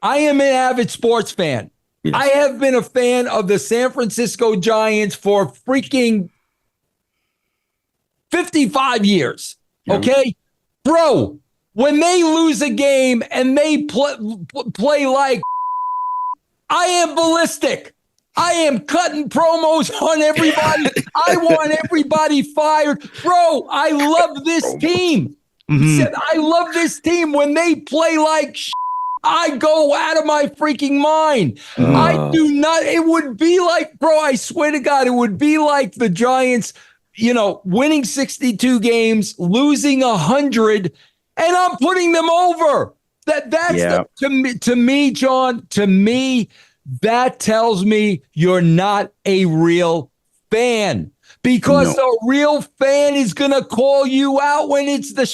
I am an avid sports fan. Yes. I have been a fan of the San Francisco Giants for freaking 55 years, okay? Bro, when they lose a game and they play like I am ballistic. I am cutting promos on everybody. I want everybody fired. Bro, I love this team. Mm-hmm. I love this team. When they play like I go out of my freaking mind. I do not. It would be like, bro, I swear to God, it would be like the Giants, winning 62 games, losing 100, and I'm putting them over. To me, John, that tells me you're not a real fan, because a real fan is going to call you out when it's the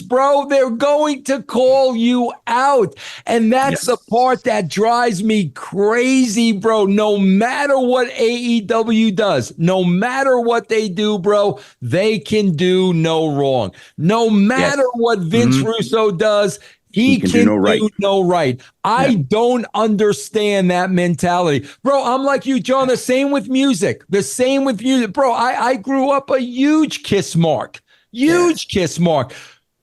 bro. They're going to call you out. And that's the part that drives me crazy, bro. No matter what AEW does, no matter what they do, bro, they can do no wrong. No matter what Vince Russo does, he can do no right. I don't understand that mentality. Bro, I'm like you, John. The same with music. Bro, I grew up a huge Kiss mark. Kiss mark.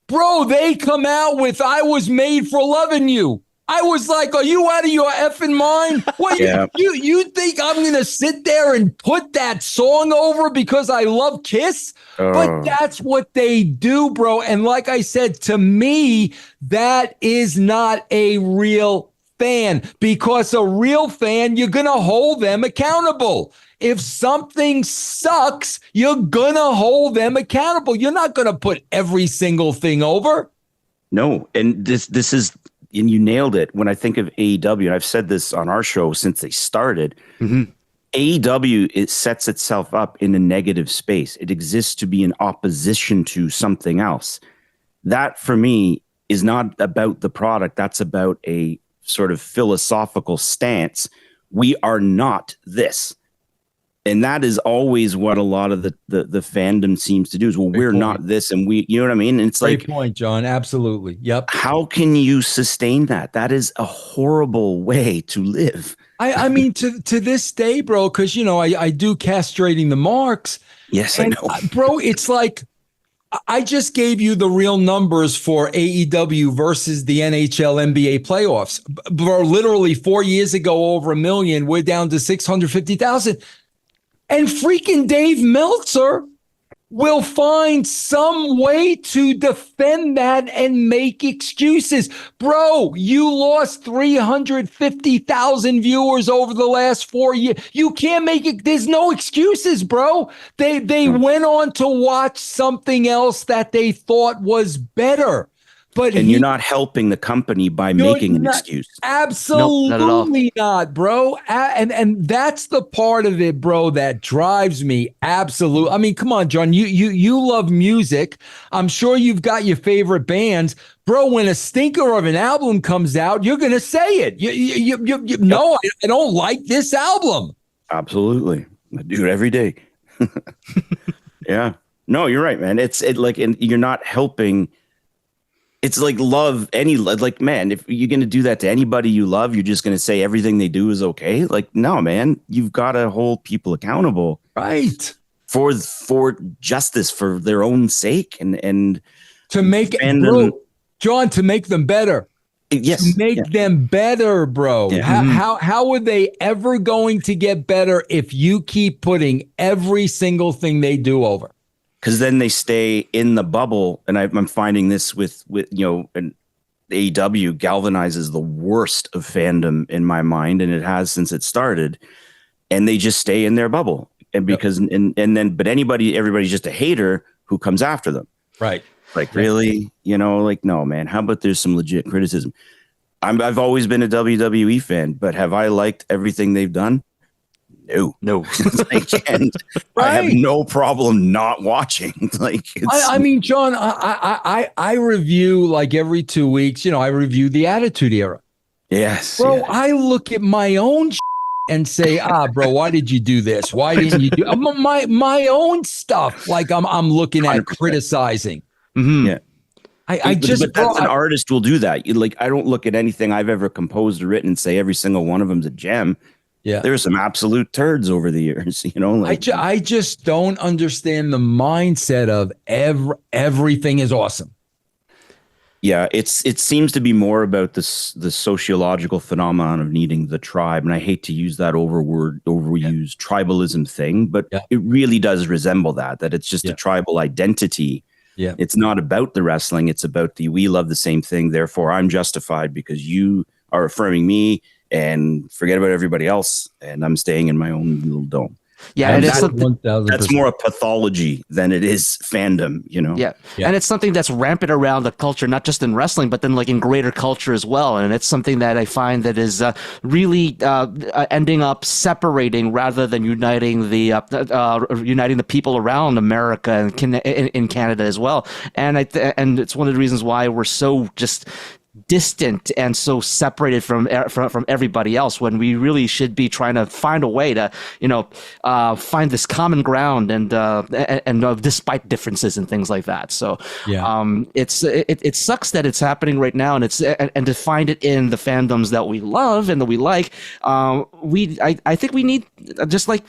Bro, they come out with I Was Made for Loving You. I was like, are you out of your effing mind? What, you think I'm going to sit there and put that song over because I love Kiss? But that's what they do, bro. And like I said, to me, that is not a real fan, because a real fan, you're going to hold them accountable. If something sucks, you're going to hold them accountable. You're not going to put every single thing over. No. And this is, and you nailed it. When I think of AEW, and I've said this on our show since they started, AEW, it sets itself up in a negative space. It exists to be in opposition to something else. that for me is not about the product. That's about a sort of philosophical stance. We are not this. And that is always what a lot of the fandom seems to do is, well, we're not this, and we, you know what I mean? And it's Great point, John. Absolutely. Yep. How can you sustain that? That is a horrible way to live. I mean, to this day, bro, because, you know, I do castrating the marks. Yes, I know. Bro, it's like, I just gave you the real numbers for AEW versus the NHL NBA playoffs. Bro, literally 4 years ago, over 1 million. We're down to 650,000. And freaking Dave Meltzer will find some way to defend that and make excuses. Bro, you lost 350,000 viewers over the last 4 years. You can't make it. There's no excuses, bro. They went on to watch something else that they thought was better. And you're not helping the company by making an excuse. Absolutely not, bro. And that's the part of it, bro, that drives me absolutely. I mean, come on, John. You love music. I'm sure you've got your favorite bands, bro. When a stinker of an album comes out, you're gonna say it. No, I don't like this album. Absolutely, I do it every day. Yeah. No, you're right, man. And you're not helping. It's like man, if you're going to do that to anybody you love, you're just going to say everything they do is okay. Like, no, man, you've got to hold people accountable. Right. For justice, for their own sake. And to make it, John, to make them better. Yes. To make them better, bro. Yeah. How are they ever going to get better if you keep putting every single thing they do over? Because then they stay in the bubble, and I'm finding this with and AEW galvanizes the worst of fandom in my mind, and it has since it started. And they just stay in their bubble, and because but everybody's just a hater who comes after them, right? Like, really, no, man. How about there's some legit criticism? I've always been a WWE fan, but have I liked everything they've done? No. I have no problem not watching. I mean, John, I review like every 2 weeks. I review the Attitude Era. Yes, bro. Yeah. I look at my own and say, bro, why did you do this? Why didn't you do my own stuff? Like I'm looking at 100%. Criticizing. Mm-hmm. Yeah. But an artist will do that. I don't look at anything I've ever composed or written and say every single one of them's a gem. Yeah, there's some absolute turds over the years, I just don't understand the mindset of everything is awesome. Yeah, it seems to be more about the sociological phenomenon of needing the tribe, and I hate to use that overused tribalism thing, but it really does resemble that it's just a tribal identity. Yeah, it's not about the wrestling; it's about we love the same thing. Therefore, I'm justified because you are affirming me. And forget about everybody else, and I'm staying in my own little dome. Yeah, and that's more a pathology than it is fandom, Yeah, and it's something that's rampant around the culture, not just in wrestling, but then like in greater culture as well. And it's something that I find that is really ending up separating rather than uniting the people around America and in Canada as well. And and it's one of the reasons why we're so just distant and so separated from everybody else, when we really should be trying to find a way to find this common ground and despite differences and things like that. So it sucks that it's happening right now, and and to find it in the fandoms that we love and that we like. I think we need, just like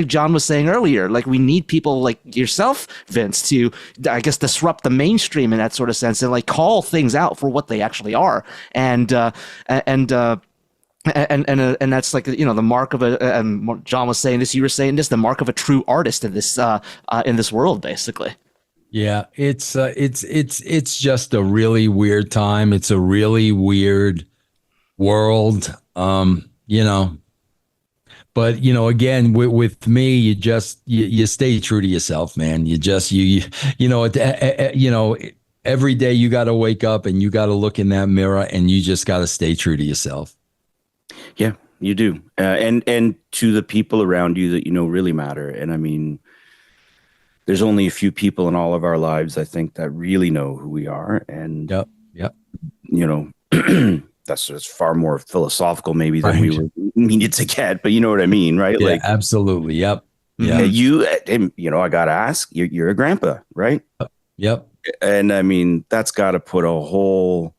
John was saying earlier, like we need people like yourself, Vince, to I guess disrupt the mainstream in that sort of sense and like call things out for what they actually are, and that's like the mark of and John was saying this, you were saying this, the mark of a true artist in this world, basically. Yeah, it's just a really weird time. It's a really weird world, But again, with me, you stay true to yourself, man. Every day you got to wake up and you got to look in that mirror and you just got to stay true to yourself. Yeah, you do. And to the people around you that really matter. And I mean, there's only a few people in all of our lives, I think, that really know who we are. And, Yep. you know, that's just far more philosophical maybe than we were needed to get, but you know what I mean, right? Yeah, like, absolutely. Yep. Yeah. You know, I got to ask, you're a grandpa, right? Yep. And I mean, that's got to put a whole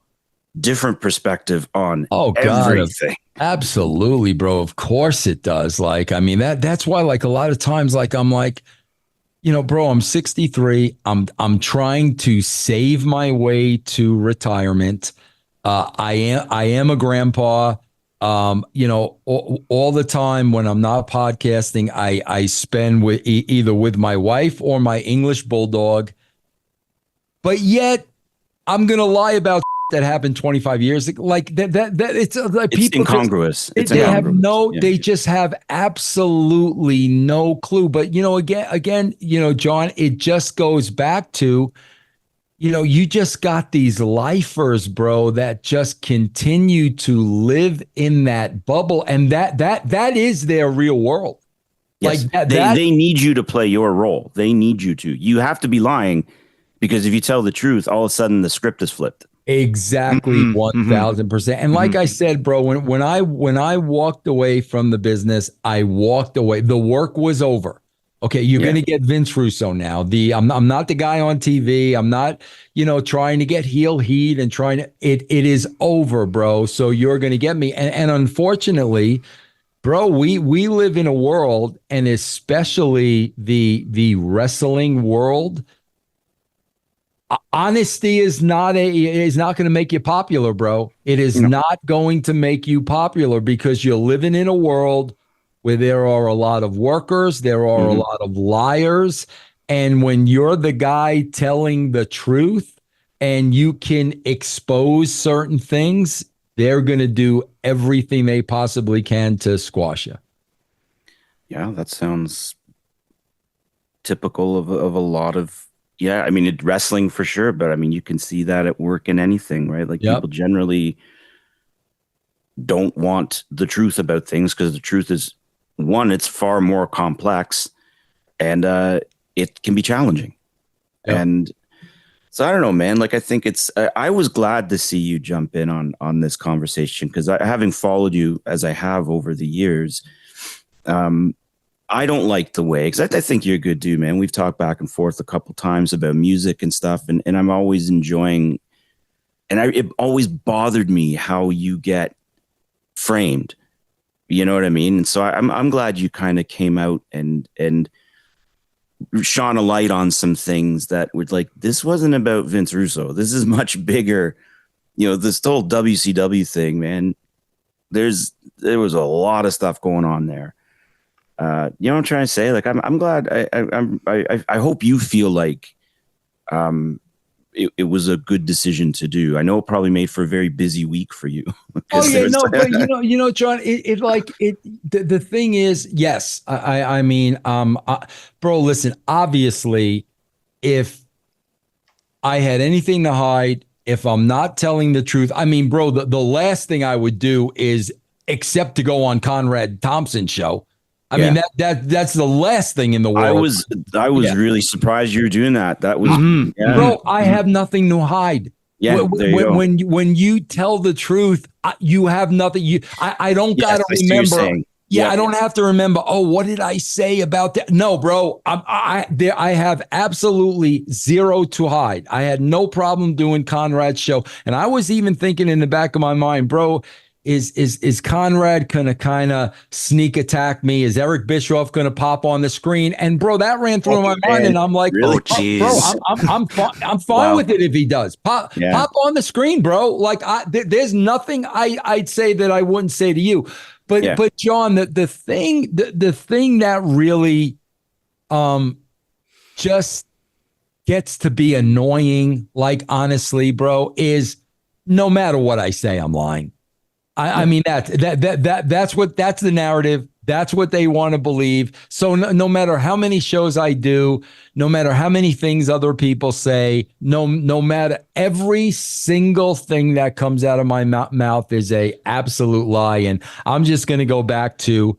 different perspective on everything. Absolutely, bro. Of course it does. Like, I mean, that's why, like, a lot of times, like, I'm like, you know, bro, I'm 63. I'm trying to save my way to retirement. I am a grandpa. You know, all the time when I'm not podcasting, I spend with either with my wife or my English bulldog. But yet, I'm gonna lie about that happened 25 years ago. Like that it's like it's people incongruous. They have they just have absolutely no clue. But you know, again, you know, John, it just goes back to, you know, you just got these lifers, bro, that just continue to live in that bubble, and that is their real world. Yes. Like they need you to play your role. They need you to. You have to be lying, because if you tell the truth, all of a sudden the script is flipped. Exactly, 1000%. And like I said, bro, when I walked away from the business, I walked away. The work was over. Okay, you're going to get Vince Russo now. I'm not the guy on TV. I'm not, you know, trying to get heel heat and trying to. It is over, bro. So you're going to get me. And unfortunately, bro, we live in a world, and especially the wrestling world. Honesty is not going to make you popular, bro. It is not going to make you popular, because you're living in a world where there are a lot of workers, there are a lot of liars, and when you're the guy telling the truth and you can expose certain things, they're going to do everything they possibly can to squash you. Yeah, that sounds typical of a lot of. Yeah, I mean, wrestling for sure, but I mean, you can see that at work in anything, right? Like people generally don't want the truth about things, because the truth is, one, it's far more complex, and it can be challenging. And so I don't know, man. Like, I think I was glad to see you jump in on this conversation, because having followed you as I have over the years, I don't like the way, because I think you're a good dude, man. We've talked back and forth a couple times about music and stuff, and I'm always enjoying, and it always bothered me how you get framed. You know what I mean? And so I'm glad you kind of came out and shone a light on some things that would, like, this wasn't about Vince Russo. This is much bigger. You know, this whole WCW thing, man. There was a lot of stuff going on there. You know what I'm trying to say? Like, I'm glad. I hope you feel like it was a good decision to do. I know it probably made for a very busy week for you. Oh yeah, no, but you know, John, the thing is, yes, I mean, bro, listen, obviously, if I had anything to hide, if I'm not telling the truth, I mean, bro, the last thing I would do is accept to go on Conrad Thompson's show. I mean, that's the last thing in the world. I was really surprised you were doing that. That was, bro, I have nothing to hide. Yeah, when you tell the truth, you have nothing. I don't gotta remember. I don't have to remember. Oh, what did I say about that? No, bro. I have absolutely zero to hide. I had no problem doing Conrad's show, and I was even thinking in the back of my mind, bro. Is Conrad gonna kind of sneak attack me? Is Eric Bischoff gonna pop on the screen? And bro, that ran through my mind, and I'm like, really? Bro, I'm fine with it if he does. Pop on the screen, bro. Like, there's nothing I'd say that I wouldn't say to you. But John, the thing that really just gets to be annoying, like, honestly, bro, is no matter what I say, I'm lying. I mean, that's the narrative. That's what they want to believe. So no matter how many shows I do, no matter how many things other people say, no matter, every single thing that comes out of my mouth is a absolute lie. And I'm just going to go back to,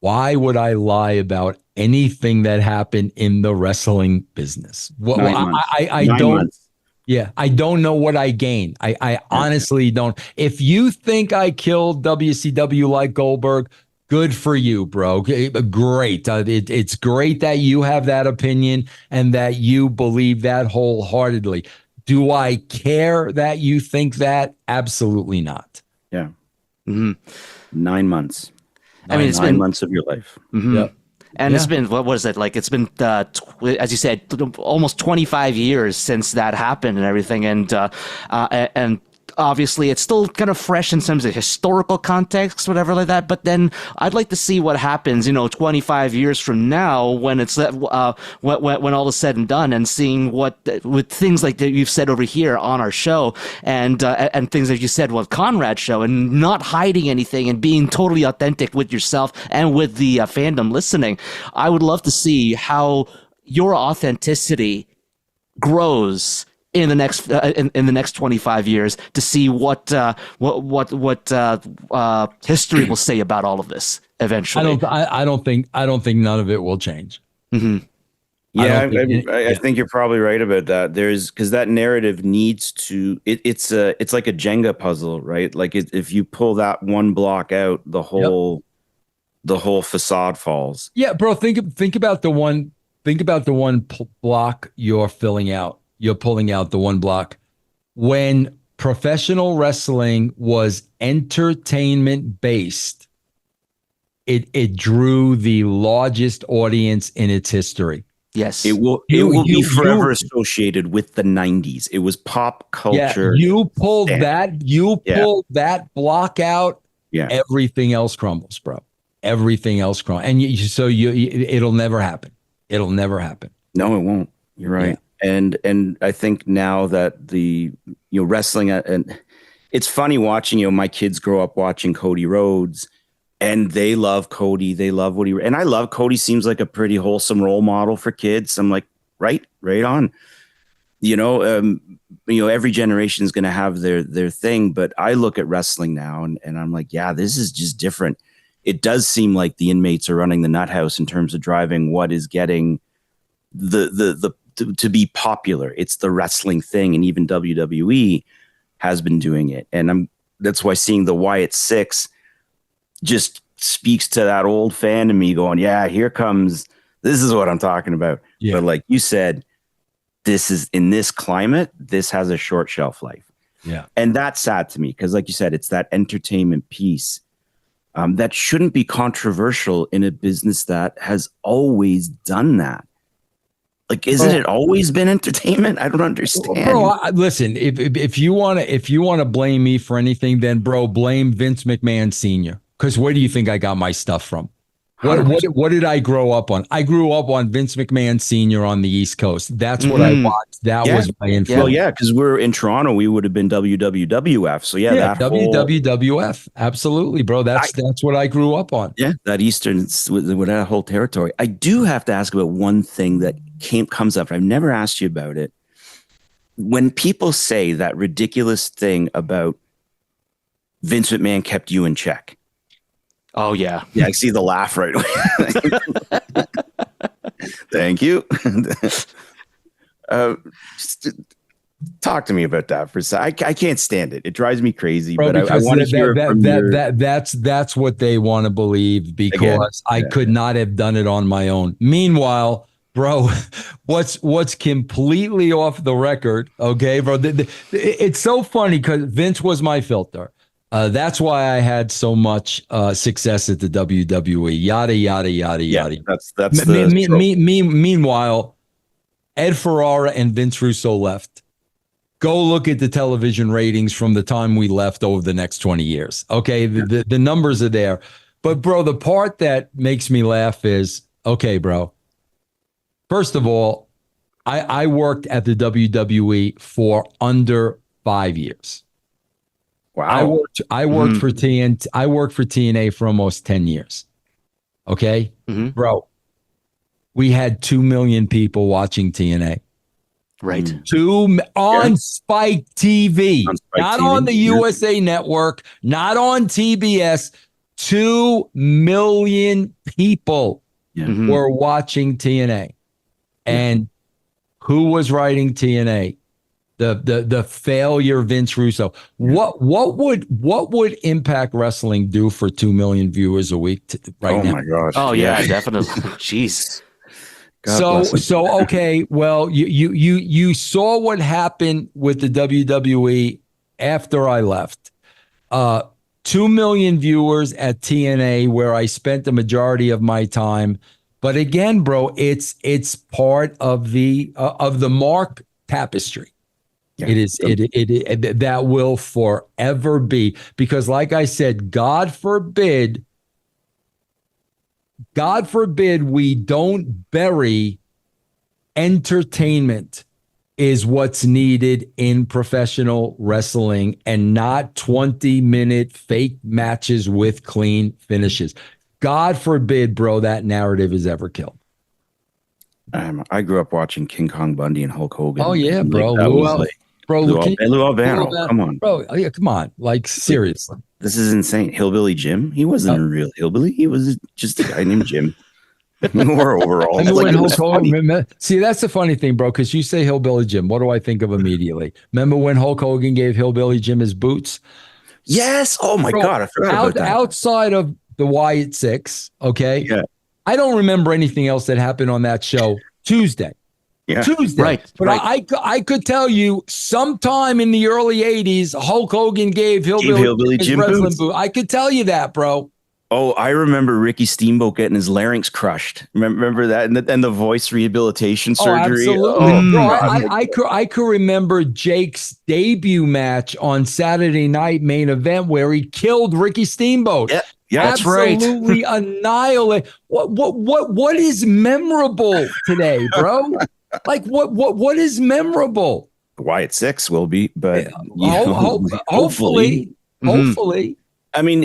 Why would I lie about anything that happened in the wrestling business? Well, 9 months. I 9 months. Yeah, I don't know what I gain. I honestly don't. If you think I killed WCW like Goldberg, good for you, bro. Great. It's great that you have that opinion and that you believe that wholeheartedly. Do I care that you think that? Absolutely not. Yeah. Mm-hmm. 9 months. I mean, it's 9 been months of your life. Mm-hmm. Yep. And it's been, what was it? Like, it's been, as you said, almost 25 years since that happened and everything. And obviously it's still kind of fresh in terms of historical context, whatever like that. But then I'd like to see what happens, 25 years from now when it's, when all is said and done, and seeing with things like that you've said over here on our show, and things that you said with Conrad's show, and not hiding anything and being totally authentic with yourself and with the fandom listening. I would love to see how your authenticity grows in the next in the next 25 years, to see what history will say about all of this eventually. I don't think none of it will change. Mm-hmm. Yeah, I think you're probably right about that. Because that narrative needs to. It's like a Jenga puzzle, right? Like if you pull that one block out, the whole facade falls. Yeah, bro. Think about the one. Think about the one block you're filling out. You're pulling out the one block. When professional wrestling was entertainment based, it drew the largest audience in its history. Yes, it will be forever associated with the 90s. It was pop culture. Yeah, you pulled that block out. Yeah, everything else crumbles, bro. Everything else crumbles, and it'll never happen. It'll never happen. No, it won't. You're right. Yeah. And I think now that the wrestling, and it's funny watching my kids grow up watching Cody Rhodes, and they love Cody. They love what and I love Cody. Seems like a pretty wholesome role model for kids. I'm like, right on. Every generation is going to have their thing, but I look at wrestling now and I'm like, yeah, this is just different. It does seem like the inmates are running the nut house in terms of driving what is getting to be popular. It's the wrestling thing, and even WWE has been doing it. And that's why seeing the Wyatt Six just speaks to that old fan in me going, yeah, this is what I'm talking about. Yeah. But like you said, this is in this climate, this has a short shelf life. Yeah. And that's sad to me because like you said, it's that entertainment piece that shouldn't be controversial in a business that has always done that. Like, isn't it always been entertainment? I don't understand. Bro, listen, if you want to blame me for anything, then bro, blame Vince McMahon Sr. Because where do you think I got my stuff from? What did I grow up on? I grew up on Vince McMahon Sr. on the East Coast. That's what I watched. That was my influence. Well, yeah, because we're in Toronto, we would have been WWF. So that WWF. Absolutely, bro. That's what I grew up on. Yeah, that Eastern with that whole territory. I do have to ask about one thing that comes up. I've never asked you about it. When people say that ridiculous thing about Vince McMahon kept you in check. Oh, yeah. Yeah, I see the laugh right away. Thank you. Talk to me about that for a second. I can't stand it. It drives me crazy. Bro, but I want to hear that's what they want to believe, because I could not have done it on my own. Meanwhile, bro, what's completely off the record, okay, bro? It's so funny because Vince was my filter. That's why I had so much success at the WWE. Yada yada yada yada. That's Meanwhile, Ed Ferrara and Vince Russo left. Go look at the television ratings from the time we left over the next 20 years. Okay, the numbers are there. But bro, the part that makes me laugh is, okay, bro. First of all, I worked at the WWE for under 5 years. Wow. I worked for TNT. I worked for TNA for almost 10 years. Okay, bro. We had 2 million people watching TNA. Right. On Spike TV, not on the USA Network, not on TBS. 2 million people were watching TNA. And who was writing TNA? The failure Vince Russo. What would Impact Wrestling do for 2 million viewers a week right now? Oh my gosh. Oh yeah, definitely. Jeez. So okay, well, you saw what happened with the WWE after I left. 2 million viewers at TNA, where I spent the majority of my time. But again, bro, it's part of the Mark tapestry. Yeah. It that will forever be, because like I said, God forbid we don't bury entertainment is what's needed in professional wrestling, and not 20-minute fake matches with clean finishes. God forbid, bro, that narrative is ever killed. I grew up watching King Kong Bundy and Hulk Hogan. Oh yeah, bro. Lou Albano. Come on, bro. Yeah, come on. Like seriously, this is insane. Hillbilly Jim. He wasn't a real hillbilly. He was just a guy named Jim. Or overall. See, that's the funny thing, bro. Because you say Hillbilly Jim, what do I think of immediately? Remember when Hulk Hogan gave Hillbilly Jim his boots? Yes. Oh my God, I forgot about that. Outside of the Wyatt Six, okay. Yeah. I don't remember anything else that happened on that show Tuesday. Yeah. Tuesday. Right. But right. I could tell you sometime in the early 80s, Hulk Hogan gave Hillbilly Jim wrestling boot. I could tell you that, bro. Oh, I remember Ricky Steamboat getting his larynx crushed. Remember that? And the voice rehabilitation surgery. Absolutely. Bro, I could remember Jake's debut match on Saturday Night Main Event where he killed Ricky Steamboat. Yeah, that's right. Absolutely annihilate. What is memorable today, bro? Like what is memorable? Wyatt Six will be, but hopefully. I mean,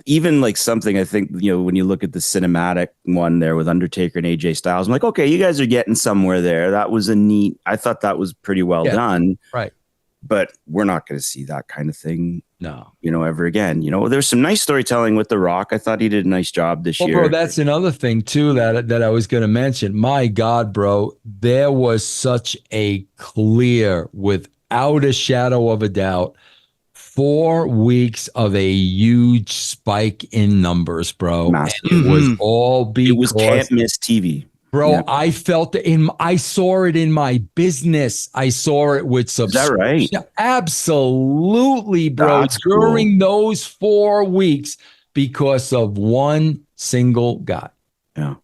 even like something, I think, when you look at the cinematic one there with Undertaker and AJ Styles, I'm like, okay, you guys are getting somewhere there. That was I thought that was pretty well done. Right. But we're not going to see that kind of thing. No. Ever again. There's some nice storytelling with The Rock. I thought he did a nice job this year. Bro, that's another thing too that I was going to mention. My God, bro, there was such a clear, without a shadow of a doubt, 4 weeks of a huge spike in numbers, bro. Massive. And it was all because it was can't miss TV. Bro, yeah. I felt it I saw it in my business. I saw it with subscription. Is that right? Absolutely, bro. That's during those 4 weeks, because of one single guy. Yeah.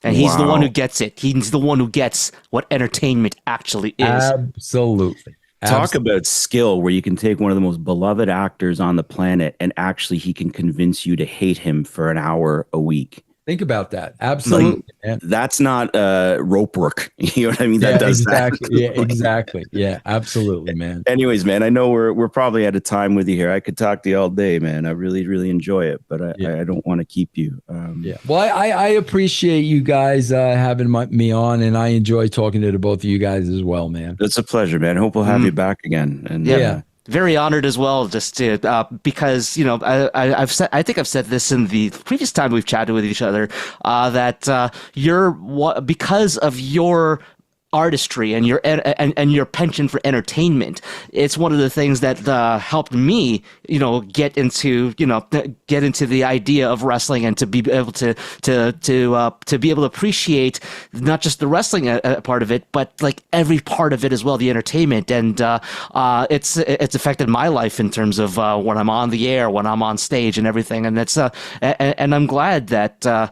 And he's the one who gets it. He's the one who gets what entertainment actually is. Absolutely. Talk about skill, where you can take one of the most beloved actors on the planet and actually he can convince you to hate him for an hour a week. Think about that. Absolutely. Like, that's not rope work. You know what I mean? That does exactly. that. Yeah, exactly. Yeah, absolutely, man. Anyways, man, I know we're probably out of time with you here. I could talk to you all day, man. I really, really enjoy it, but I don't want to keep you. Well, I appreciate you guys having me on, and I enjoy talking to the both of you guys as well, man. It's a pleasure, man. Hope we'll have you back again. And very honored as well, just to because I think I've said this in the previous time we've chatted with each other, that because of your artistry and your penchant for entertainment, it's one of the things that helped me get into the idea of wrestling, and to be able to be able to appreciate not just the wrestling part of it, but like every part of it as well, the entertainment. And it's affected my life in terms of when I'm on the air, when I'm on stage, and everything. And that's and I'm glad that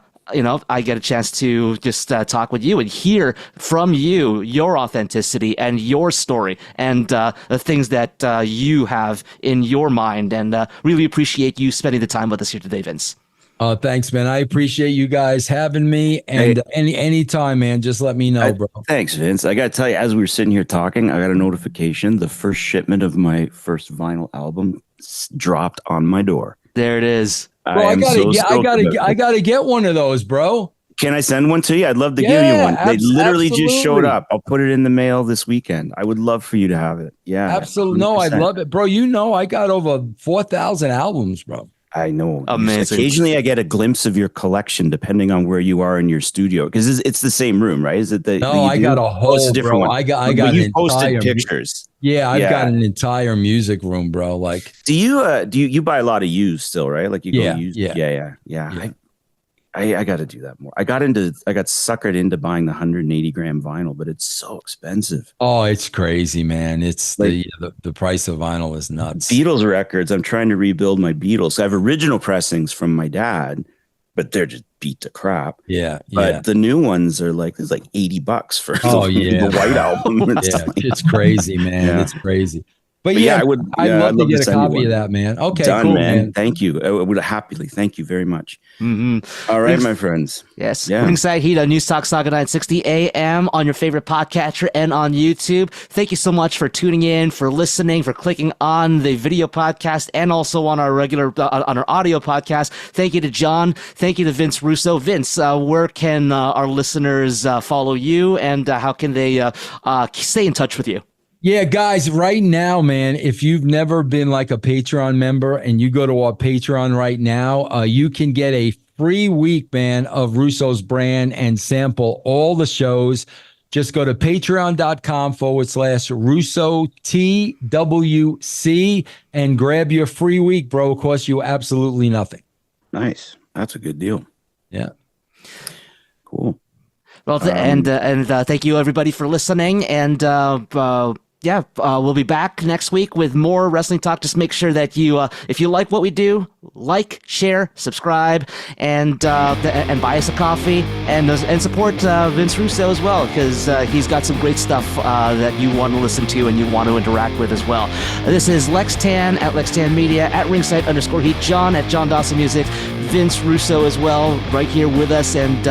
I get a chance to just talk with you and hear from you, your authenticity and your story, and the things that you have in your mind, and really appreciate you spending the time with us here today, Vince. Thanks, man. I appreciate you guys having me, and anytime, man, just let me know, bro. Thanks, Vince. I got to tell you, as we were sitting here talking, I got a notification. The first shipment of my first vinyl album dropped on my door. There it is. Bro, I gotta get one of those, bro. Can I send one to you? I'd love to give you one. They literally just showed up. I'll put it in the mail this weekend. I would love for you to have it. Yeah, absolutely. 100%. No, I'd love it, bro. I got over 4,000 albums, bro. I know. Amazing. Occasionally I get a glimpse of your collection depending on where you are in your studio. Because it's the same room, right? Is it the No, I got a whole, bro. I got you an posted entire pictures. Yeah, I've got an entire music room, bro. Like, do you buy a lot of used still, right? Like you go used. Yeah. I got to do that more. I got suckered into buying the 180 gram vinyl, but it's so expensive. Oh, it's crazy, man. It's like, the price of vinyl is nuts. Beatles records. I'm trying to rebuild my Beatles. I have original pressings from my dad, but they're just beat to crap. Yeah. But the new ones are like, there's like $80 for the white album. It's crazy, man. Yeah. It's crazy. But yeah, I'd love to get a copy of that, man. Okay, done, cool, man. Thank you. I would happily. Thank you very much. Mm-hmm. All right, my friends. Yes. Yeah. Ringside Heat on News Talk Sauga 960 AM on your favorite podcatcher and on YouTube. Thank you so much for tuning in, for listening, for clicking on the video podcast and also on our regular on our audio podcast. Thank you to John. Thank you to Vince Russo. Vince, where can our listeners follow you, and how can they stay in touch with you? Yeah, guys, right now, man, if you've never been like a Patreon member and you go to our Patreon right now, you can get a free week, man, of Russo's brand and sample all the shows. Just go to patreon.com/Russo TWC and grab your free week, bro. It costs you absolutely nothing. Nice. That's a good deal. Yeah. Cool. Well, and thank you everybody for listening, and we'll be back next week with more wrestling talk. Just make sure that you, if you like what we do, like, share, subscribe, and buy us a coffee, and support Vince Russo as well, because he's got some great stuff that you want to listen to and you want to interact with as well. This is Lex Tan at Lex Tan Media, at Ringside_Heat, John at John Dawson Music, Vince Russo as well, right here with us, and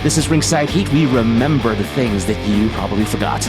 this is Ringside Heat. We remember the things that you probably forgot.